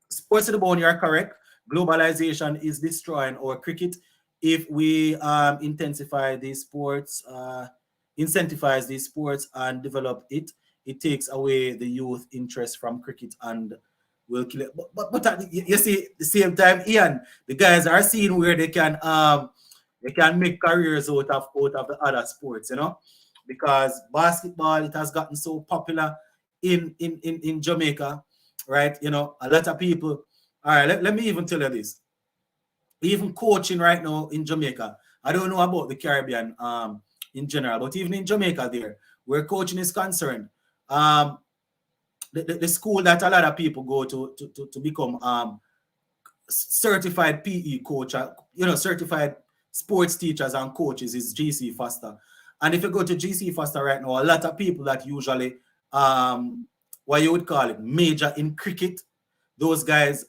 Sports to the Bone, you're correct. Globalization is destroying our cricket. If we incentivize these sports and develop it, it takes away the youth interest from cricket and will kill it. But you see, at the same time, Ian, the guys are seeing where they can make careers out of the other sports, you know, because basketball, it has gotten so popular in Jamaica, right? You know, a lot of people. All right, let me even tell you this. Even coaching right now in Jamaica, I don't know about the Caribbean in general, but even in Jamaica there, where coaching is concerned, the school that a lot of people go to become certified PE coach, you know, certified sports teachers and coaches is GC Foster. And if you go to GC Foster right now, a lot of people that usually, what you would call it, major in cricket, those guys,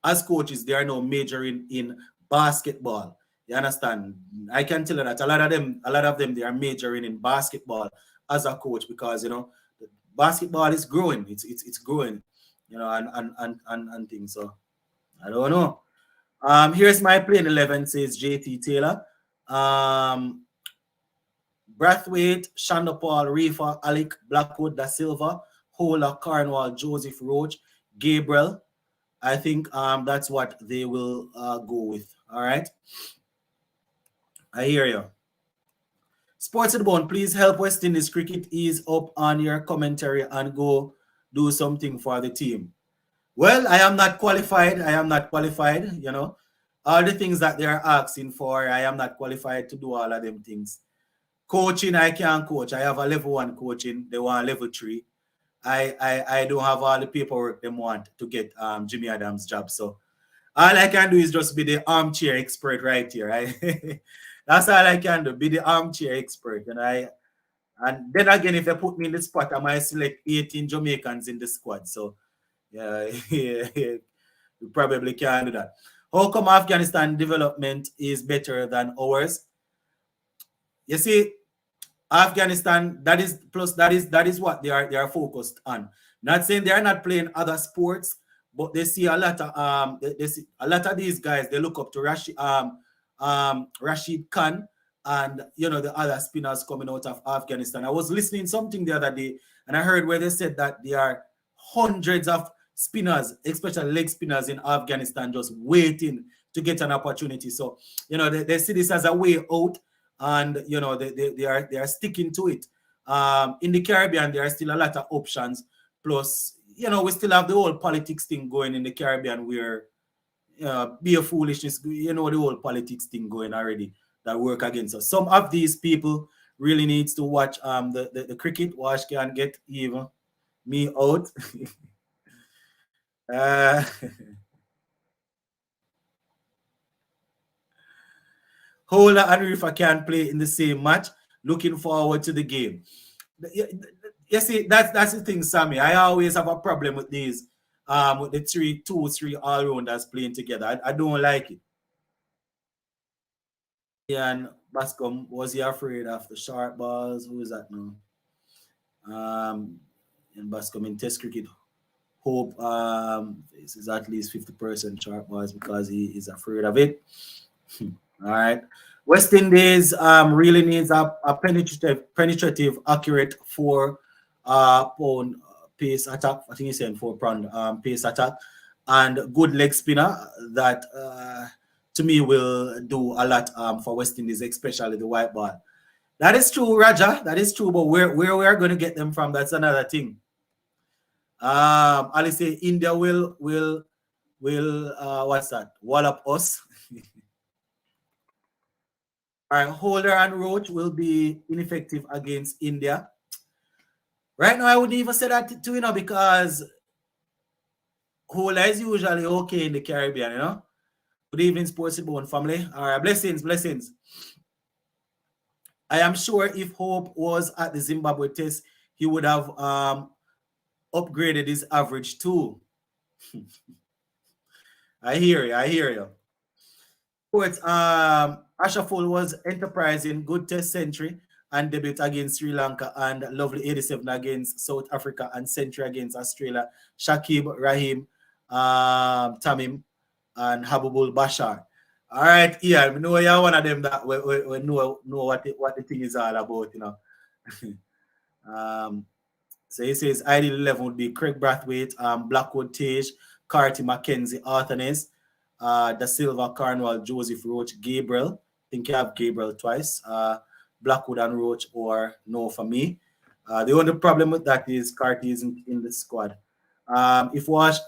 as coaches, they are now majoring in basketball. You understand? I can tell you that a lot of them, they are majoring in basketball as a coach because, you know, basketball is growing. It's growing, you know, and things. So I don't know. Here's my playing 11, says JT Taylor. Brathwaite, Shanda Paul, Reefer, Alec, Blackwood, Da Silva, Hola, Cornwall, Joseph Roach, Gabriel. I think that's what they will go with. All right. I hear you. Sports at the Bone, please help West Indies cricket ease up on your commentary and go do something for the team. Well, I am not qualified. You know, all the things that they are asking for, I am not qualified to do all of them things. Coaching, I can't coach. I have a level 1 coaching. They want level 3. I don't have all the paperwork they want to get Jimmy Adams' job. So all I can do is just be the armchair expert right here. Right? That's all I can do. Be the armchair expert. And then again, if they put me in the spot, I might select 18 Jamaicans in the squad. So yeah, you probably can't do that. How come Afghanistan development is better than ours? You see, Afghanistan, that is what they are focused on. Not saying they are not playing other sports, but they see a lot of they see a lot of these guys. They look up to Rashid Khan and the other spinners coming out of Afghanistan. I was listening something the other day, and I heard where they said that there are hundreds of spinners, especially leg spinners in Afghanistan, just waiting to get an opportunity. So they see this as a way out, and they are sticking to it. In the Caribbean, there are still a lot of options. Plus, we still have the whole politics thing going in the Caribbean where be a foolishness, the whole politics thing going already that work against us. Some of these people really needs to watch the cricket. Watch can get even me out. Holder and Rifa can play in the same match. Looking forward to the game. You see, that's the thing, Sammy. I always have a problem with these, with the 3 all-rounders playing together. I don't like it. And Bascom, was he afraid of the sharp balls? Who is that now? And Bascom in Test cricket, hope this is at least 50% sharp balls because he is afraid of it. All right. West Indies really needs a penetrative, accurate 4-pound pace attack. I think he's saying 4-pound pace attack, and good leg spinner that to me will do a lot for West Indies, especially the white ball. That is true, Raja. That is true, but where we are going to get them from, that's another thing. I'll say India will what's that? Wallop us. All right, Holder and Roach will be ineffective against India. Right now, I wouldn't even say that too, because Holder is usually okay in the Caribbean, Good evening, Sports Bone family. All right, blessings. I am sure if Hope was at the Zimbabwe test, he would have upgraded his average too. I hear you. But Ashaful was enterprising, good test century and debut against Sri Lanka, and lovely 87 against South Africa and century against Australia. Shakib, Rahim, Tamim, and Habibul Bashar. All right, yeah, I know you're one of them that we know what the thing is all about, So he says ideal 11 would be Craig Brathwaite, Blackwood Tage, Carty McKenzie, Arthanes, Da Silva, Carnwell, Joseph Roach, Gabriel. I think you have Gabriel twice. Blackwood and Roach, or no for me. The only problem with that is Carty isn't in the squad. If Wash,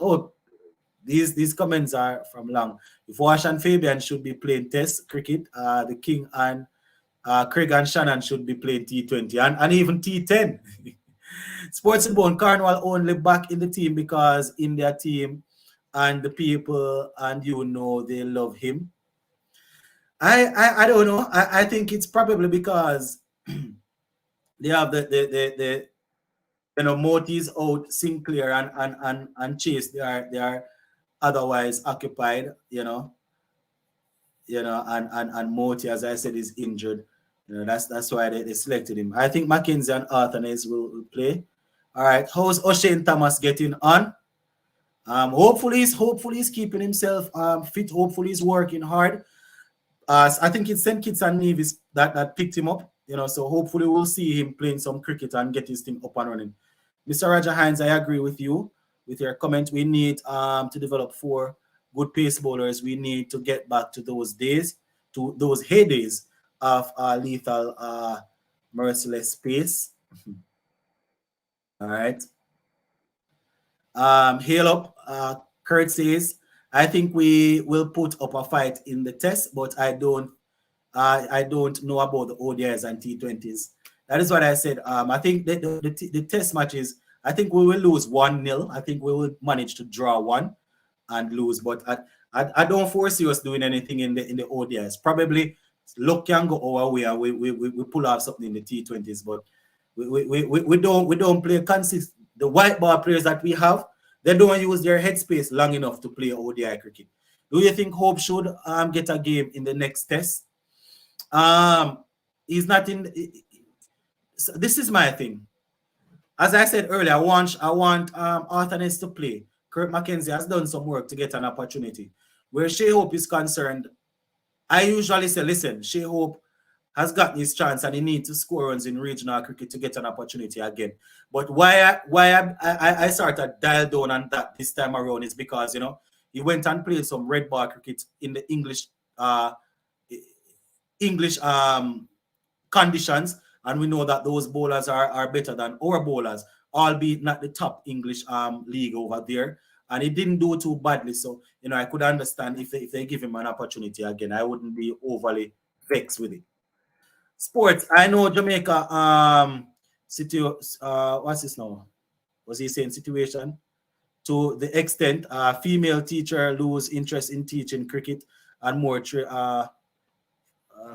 these comments are from Long. If Wash and Fabian should be playing Test cricket, the King and Craig and Shannon should be playing T20 and even T10. Sports and Bone, Carnwell only back in the team because in their team and the people and they love him. I don't know. I think it's probably because they have the Moti's out, Sinclair and Chase. They are otherwise occupied, and Moti, as I said, is injured. That's why they selected him. I think Mackenzie and Arthanes will play. All right. How's O'Shane Thomas getting on? Hopefully he's keeping himself fit. Hopefully he's working hard. I think it's St. Kitts and Nevis that picked him up. So hopefully we'll see him playing some cricket and get his thing up and running. Mr. Roger Hines, I agree with you with your comment. We need to develop 4 good pace bowlers. We need to get back to those days, to those heydays of lethal, merciless pace. All right. Hail up. Kurt says, I think we will put up a fight in the test, but I don't know about the ODIs and T20s. That is what I said. I think the test matches, I think we will lose 1-0. I think we will manage to draw 1 and lose, but I don't foresee us doing anything in the ODIs. Probably luck can go our way and we pull off something in the T20s, but we don't play consistent. The white ball players that we have, they don't use their headspace long enough to play ODI cricket. Do you think Hope should get a game in the next test? He's not in. This is my thing. As I said earlier, I want Arthanes to play. Kurt Mackenzie has done some work to get an opportunity. Where Shea Hope is concerned, I usually say, listen, Shea Hope has gotten his chance and he needs to score runs in regional cricket to get an opportunity again. But why I sort of dialed down on that this time around is because, you know, he went and played some red ball cricket in the English conditions, and we know that those bowlers are better than our bowlers, albeit not the top English league over there. And he didn't do too badly. So, you know, I could understand if they give him an opportunity again. I wouldn't be overly vexed with it. Sports, I know Jamaica what's this now? Was he saying situation? To the extent female teacher lose interest in teaching cricket and more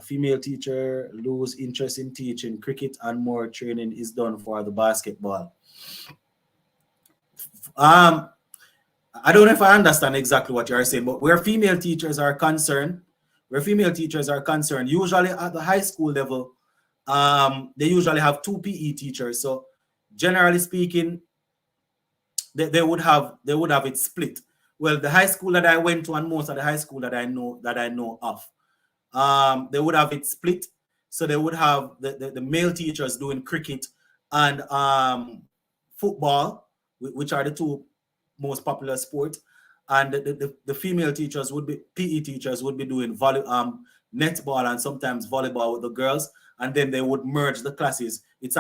female teacher lose interest in teaching cricket and more training is done for the basketball. I don't know if I understand exactly what you're saying, but where female teachers are concerned, usually at the high school level, they usually have 2 PE teachers. So generally speaking, they would have it split. Well, the high school that I went to and most of the high school that I know of, they would have it split. So they would have the male teachers doing cricket and football, which are the 2 most popular sports, and the female teachers would be PE teachers would be doing netball and sometimes volleyball with the girls, and then they would merge the classes. It's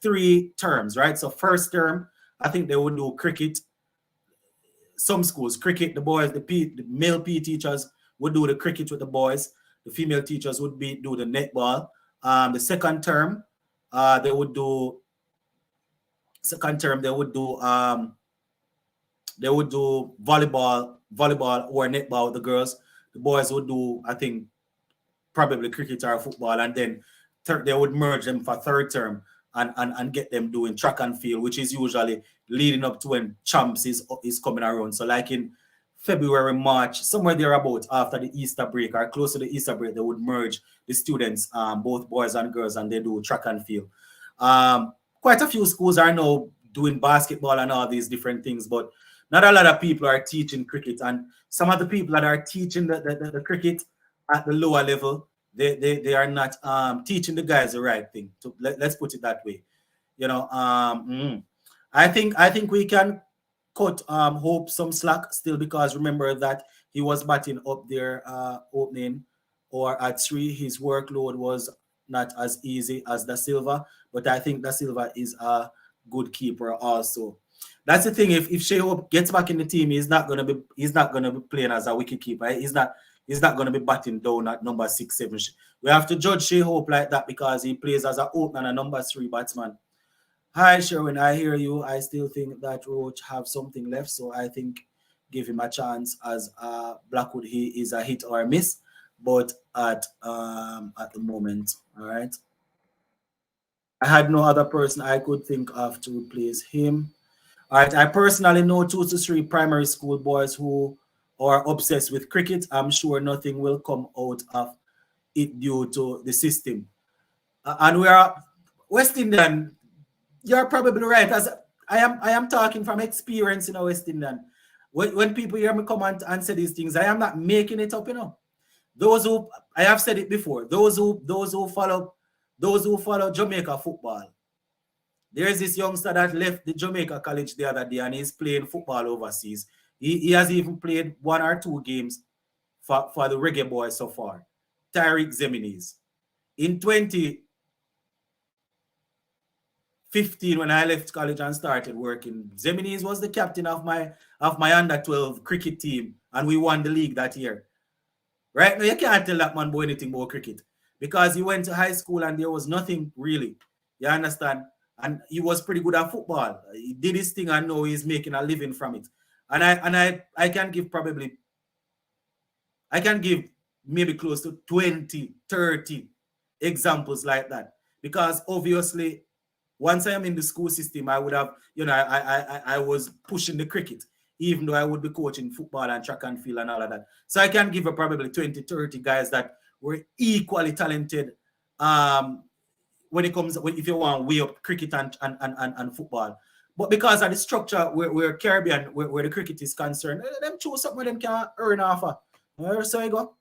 3 terms, right? So first term, I think they would do cricket. Some schools cricket, the boys, the male PE teachers would do the cricket with the boys. The female teachers would do the netball. The second term, they would do volleyball or netball with the girls. The boys would do, I think, probably cricket or football, and then they would merge them for third term and get them doing track and field, which is usually leading up to when champs is coming around. So like in February, March, somewhere thereabout after the Easter break or close to the Easter break, they would merge the students, both boys and girls, and they do track and field. Quite a few schools are now doing basketball and all these different things, but not a lot of people are teaching cricket. And some of the people that are teaching the cricket at the lower level, they are not teaching the guys the right thing. So let's put it that way. You know, I think we can cut Hope some slack still, because remember that he was batting up there opening or at 3. His workload was not as easy as Da Silva, but I think Da Silva is a good keeper also. That's the thing. If Shea Hope gets back in the team, he's not gonna be playing as a wicket keeper. He's not gonna be batting down at number 6, 7. We have to judge Shea Hope like that because he plays as an opener and a number 3 batsman. Hi Sherwin, I hear you. I still think that Roach have something left, so I think give him a chance. As Blackwood, he is a hit or a miss, but at the moment, all right. I had no other person I could think of to replace him. All right, I personally know 2 to 3 primary school boys who are obsessed with cricket. I'm sure nothing will come out of it due to the system. And we are West Indian. You're probably right. As I am talking from experience in West Indian. When people hear me come and say these things, I am not making it up, you know. Those who, I have said it before, those who follow Jamaica football. There's this youngster that left the Jamaica college the other day and he's playing football overseas. He has even played 1 or 2 games for the Reggae Boyz so far. Tariq Zeminis. In 2015, when I left college and started working, Zeminis was the captain of my under-12 cricket team, and we won the league that year. Right now, you can't tell that man boy anything about cricket because he went to high school and there was nothing really. You understand? And he was pretty good at football. He did his thing and now he's making a living from it. And I can give maybe close to 20, 30 examples like that. Because obviously, once I am in the school system, I would have, you know, I was pushing the cricket, even though I would be coaching football and track and field and all of that. So I can give probably 20, 30 guys that were equally talented when it comes, if you want to weigh up cricket and football. But because of the structure where Caribbean, where the cricket is concerned, them choose something where them can earn off of. So you go.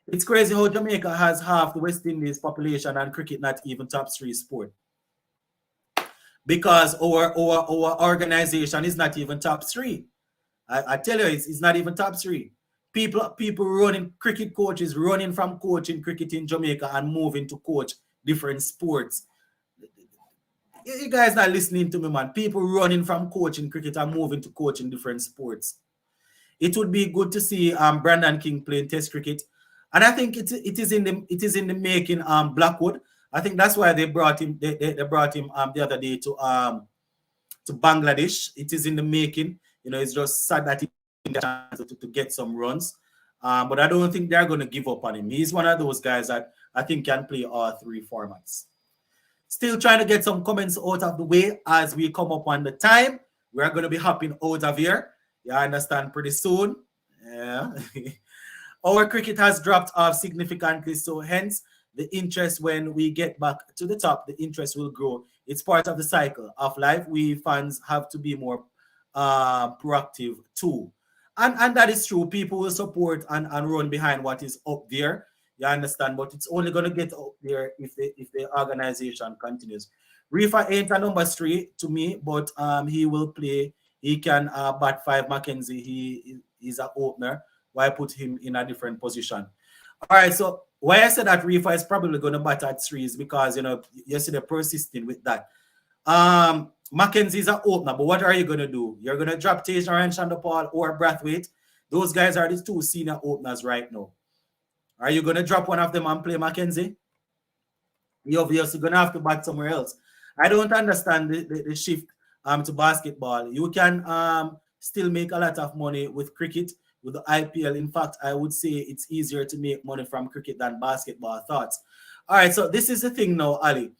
It's crazy how Jamaica has half the West Indies population and cricket not even top three sport. Because our organization is not even top three. I tell you, it's not even top three. People running, cricket coaches running from coaching cricket in Jamaica and moving to coach different sports. You guys not listening to me, man. People running from coaching cricket and moving to coaching different sports. It would be good to see Brandon King playing Test cricket, and I think it is in the making. Blackwood. I think that's why they brought him. They brought him the other day to Bangladesh. It is in the making. You know, it's just sad that he didn't get a chance to get some runs. But I don't think they're going to give up on him. He's one of those guys that I think can play all three formats. Still trying to get some comments out of the way as we come up on the time. We're going to be hopping out of here. You understand, pretty soon. Yeah. Our cricket has dropped off significantly, so hence the interest when we get back to the top, the interest will grow. It's part of the cycle of life. We fans have to be more proactive too. And that is true. People will support and run behind what is up there. You understand? But it's only going to get up there if the organization continues. Reefer ain't a number 3 to me, but he will play. He can bat 5 Mackenzie. He's an opener. Why put him in a different position? All right, so why I said that Reefer is probably going to bat at 3 is because, you know, you see they're persisting with that. Mackenzie's an opener, but what are you going to do? You're going to drop Tayshaun and Shonda Paul or Brathwaite. Those guys are the 2 senior openers right now. Are you going to drop one of them and play Mackenzie? You're obviously going to have to bat somewhere else. I don't understand the shift to basketball. You can still make a lot of money with cricket, with the IPL. In fact, I would say it's easier to make money from cricket than basketball. Thoughts? All right, so this is the thing now, Ali.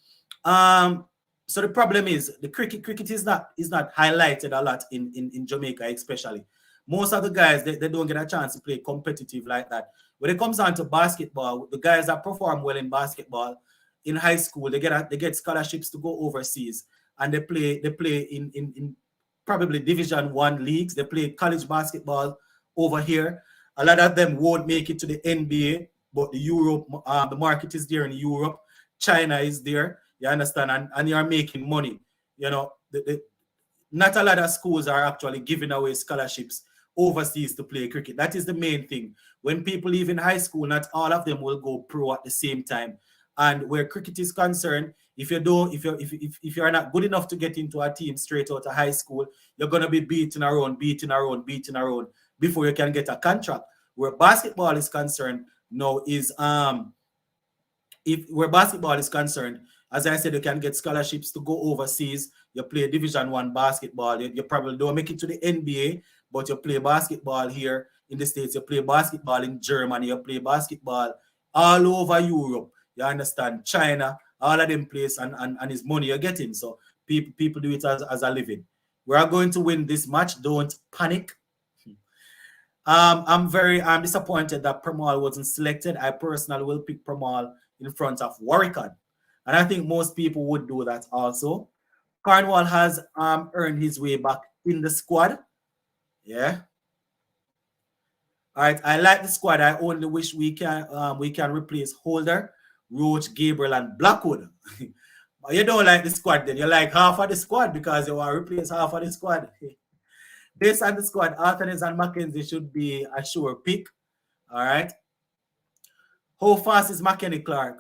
So the problem is the cricket is not highlighted a lot in Jamaica, especially. Most of the guys, they don't get a chance to play competitive like that. When it comes down to basketball, the guys that perform well in basketball in high school, they get scholarships to go overseas, and they play in probably Division 1 leagues. They play college basketball over here. A lot of them won't make it to the NBA, but the market is there in Europe. China is there. You understand? And you're making money. You know, not a lot of schools are actually giving away scholarships overseas to play cricket. That is the main thing. When people leave in high school, not all of them will go pro at the same time. And where cricket is concerned, if you're not good enough to get into a team straight out of high school, you're gonna be beaten around before you can get a contract. Where basketball is concerned, now is where basketball is concerned, as I said, you can get scholarships to go overseas. You play Division 1 basketball. You probably don't make it to the NBA, but you play basketball here in the States. You play basketball in Germany. You play basketball all over Europe. You understand? China, all of them places, and it's money you're getting. So people do it as a living. We are going to win this match. Don't panic. I'm disappointed that Pramal wasn't selected. I personally will pick Pramal in front of Warwican. And I think most people would do that also. Cornwall has earned his way back in the squad. Yeah. All right. I like the squad. I only wish we can replace Holder, Roach, Gabriel, and Blackwood. But you don't like the squad then. You like half of the squad because you want to replace half of the squad. Based on the squad, Arthurs and Mackenzie should be a sure pick. All right. How fast is McKenny Clark?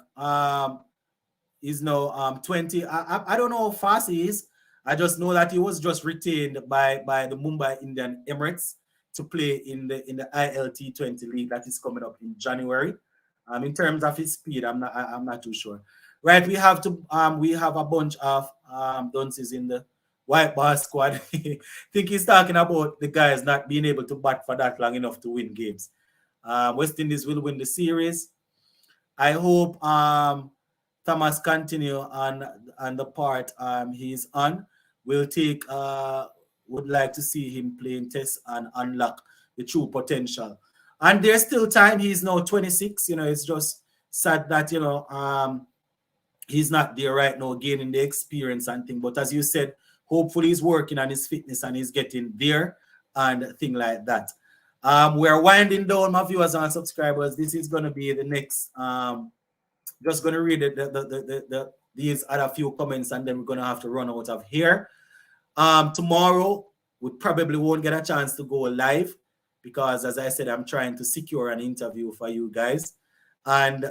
He's now 20. I don't know how fast he is. I just know that he was just retained by the Mumbai Indian Emirates to play in the ILT20 league that is coming up in January. In terms of his speed, I'm not too sure. Right, we have a bunch of dunces in the white ball squad. I think he's talking about the guys not being able to bat for that long enough to win games. West Indies will win the series. I hope Thomas continue on the part he's on. Would like to see him playing tests and unlock the true potential. And there's still time. He's now 26. You know, it's just sad that, you know, he's not there right now gaining the experience and thing. But as you said, hopefully he's working on his fitness and he's getting there and thing like that. We're winding down, my viewers and subscribers. This is going to be the next. Just going to read these other few comments and then we're going to have to run out of here. Tomorrow we probably won't get a chance to go live because, as I said, I'm trying to secure an interview for you guys. And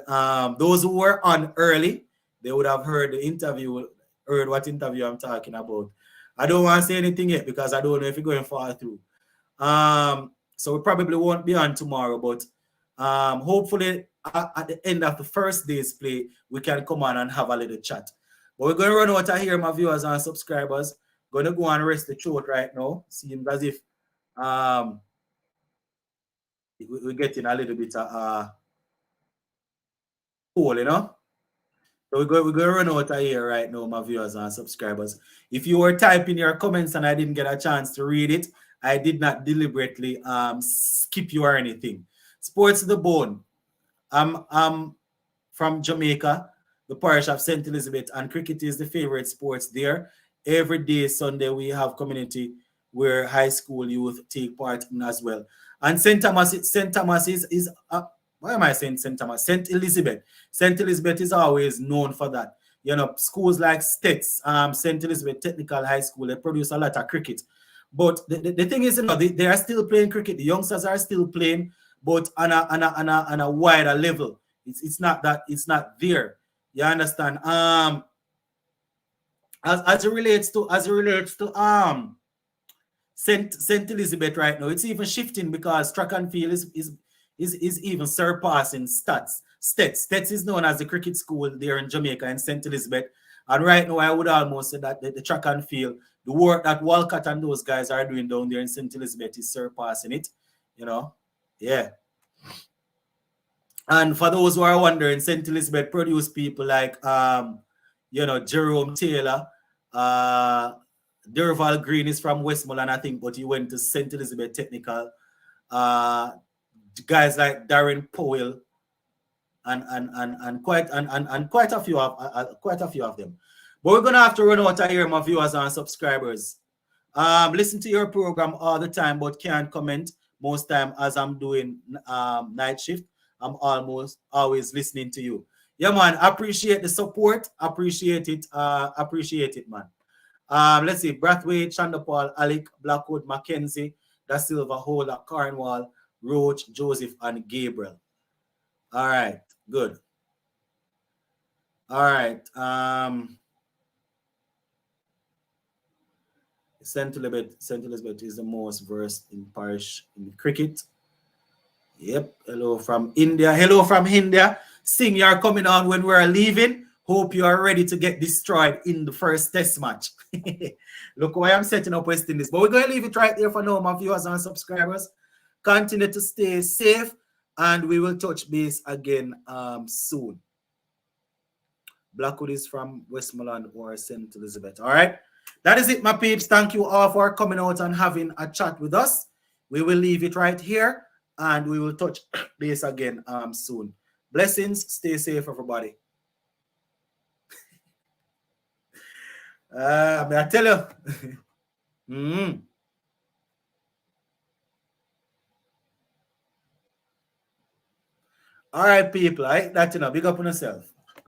those who were on early, they would have heard the interview, heard what interview I'm talking about. I don't want to say anything yet because I don't know if you're going far through. So we probably won't be on tomorrow, but hopefully at the end of the first day's play, we can come on and have a little chat. But we're going to run out of here, my viewers and subscribers. Going to go and rest the throat right now. Seems as if we're getting a little bit cool, you know. So we're going to run out of here right now, my viewers and subscribers. If you were typing your comments and I didn't get a chance to read it, I did not deliberately skip you or anything. Sports to the bone. I'm from Jamaica, the parish of St. Elizabeth, and cricket is the favorite sports there. Every day, Sunday, we have community where high school youth take part in as well. And St. Thomas is why am I saying St. Thomas? St. Elizabeth. St. Elizabeth is always known for that. You know, schools like States, St. Elizabeth Technical High School, they produce a lot of cricket. But the thing is, you know, they are still playing cricket. The youngsters are still playing, but on a wider level. It's not there. You understand? As it relates to St. Elizabeth right now, it's even shifting because track and field is even surpassing Stats. Stats is known as the cricket school there in Jamaica and St. Elizabeth. And right now, I would almost say that the track and field, the work that Walcott and those guys are doing down there in St. Elizabeth is surpassing it. You know, yeah. And for those who are wondering, St. Elizabeth produced people like, you know, Jerome Taylor, Derval Green is from Westmoreland, I think, but he went to St. Elizabeth Technical. Guys like Darren Powell, and quite a few of them. But we're gonna have to run out of here, my viewers and subscribers. Listen to your program all the time, but can't comment most time as I'm doing night shift. I'm almost always listening to you. Yeah, man. Appreciate the support. Appreciate it, man. Let's see. Brathwaite, Chandapal, Alec, Blackwood, Mackenzie, Da Silva, Holder, Cornwall, Roach, Joseph, and Gabriel. All right. Good. All right. St. Elizabeth is the most versed in parish in cricket. Yep. Hello from India. Hello from India. Sing, you're coming on when we're leaving. Hope you are ready to get destroyed in the first test match. Look why I'm setting up West Indies. But we're going to leave it right there for now, my viewers and subscribers. Continue to stay safe, and we will touch base again soon. Blackwood is from Westmoreland or St. Elizabeth. All right. That is it, my peeps. Thank you all for coming out and having a chat with us. We will leave it right here, and we will touch base again soon. Blessings. Stay safe, everybody. May I tell you? All right, people. Right? That, you know, big up on yourself.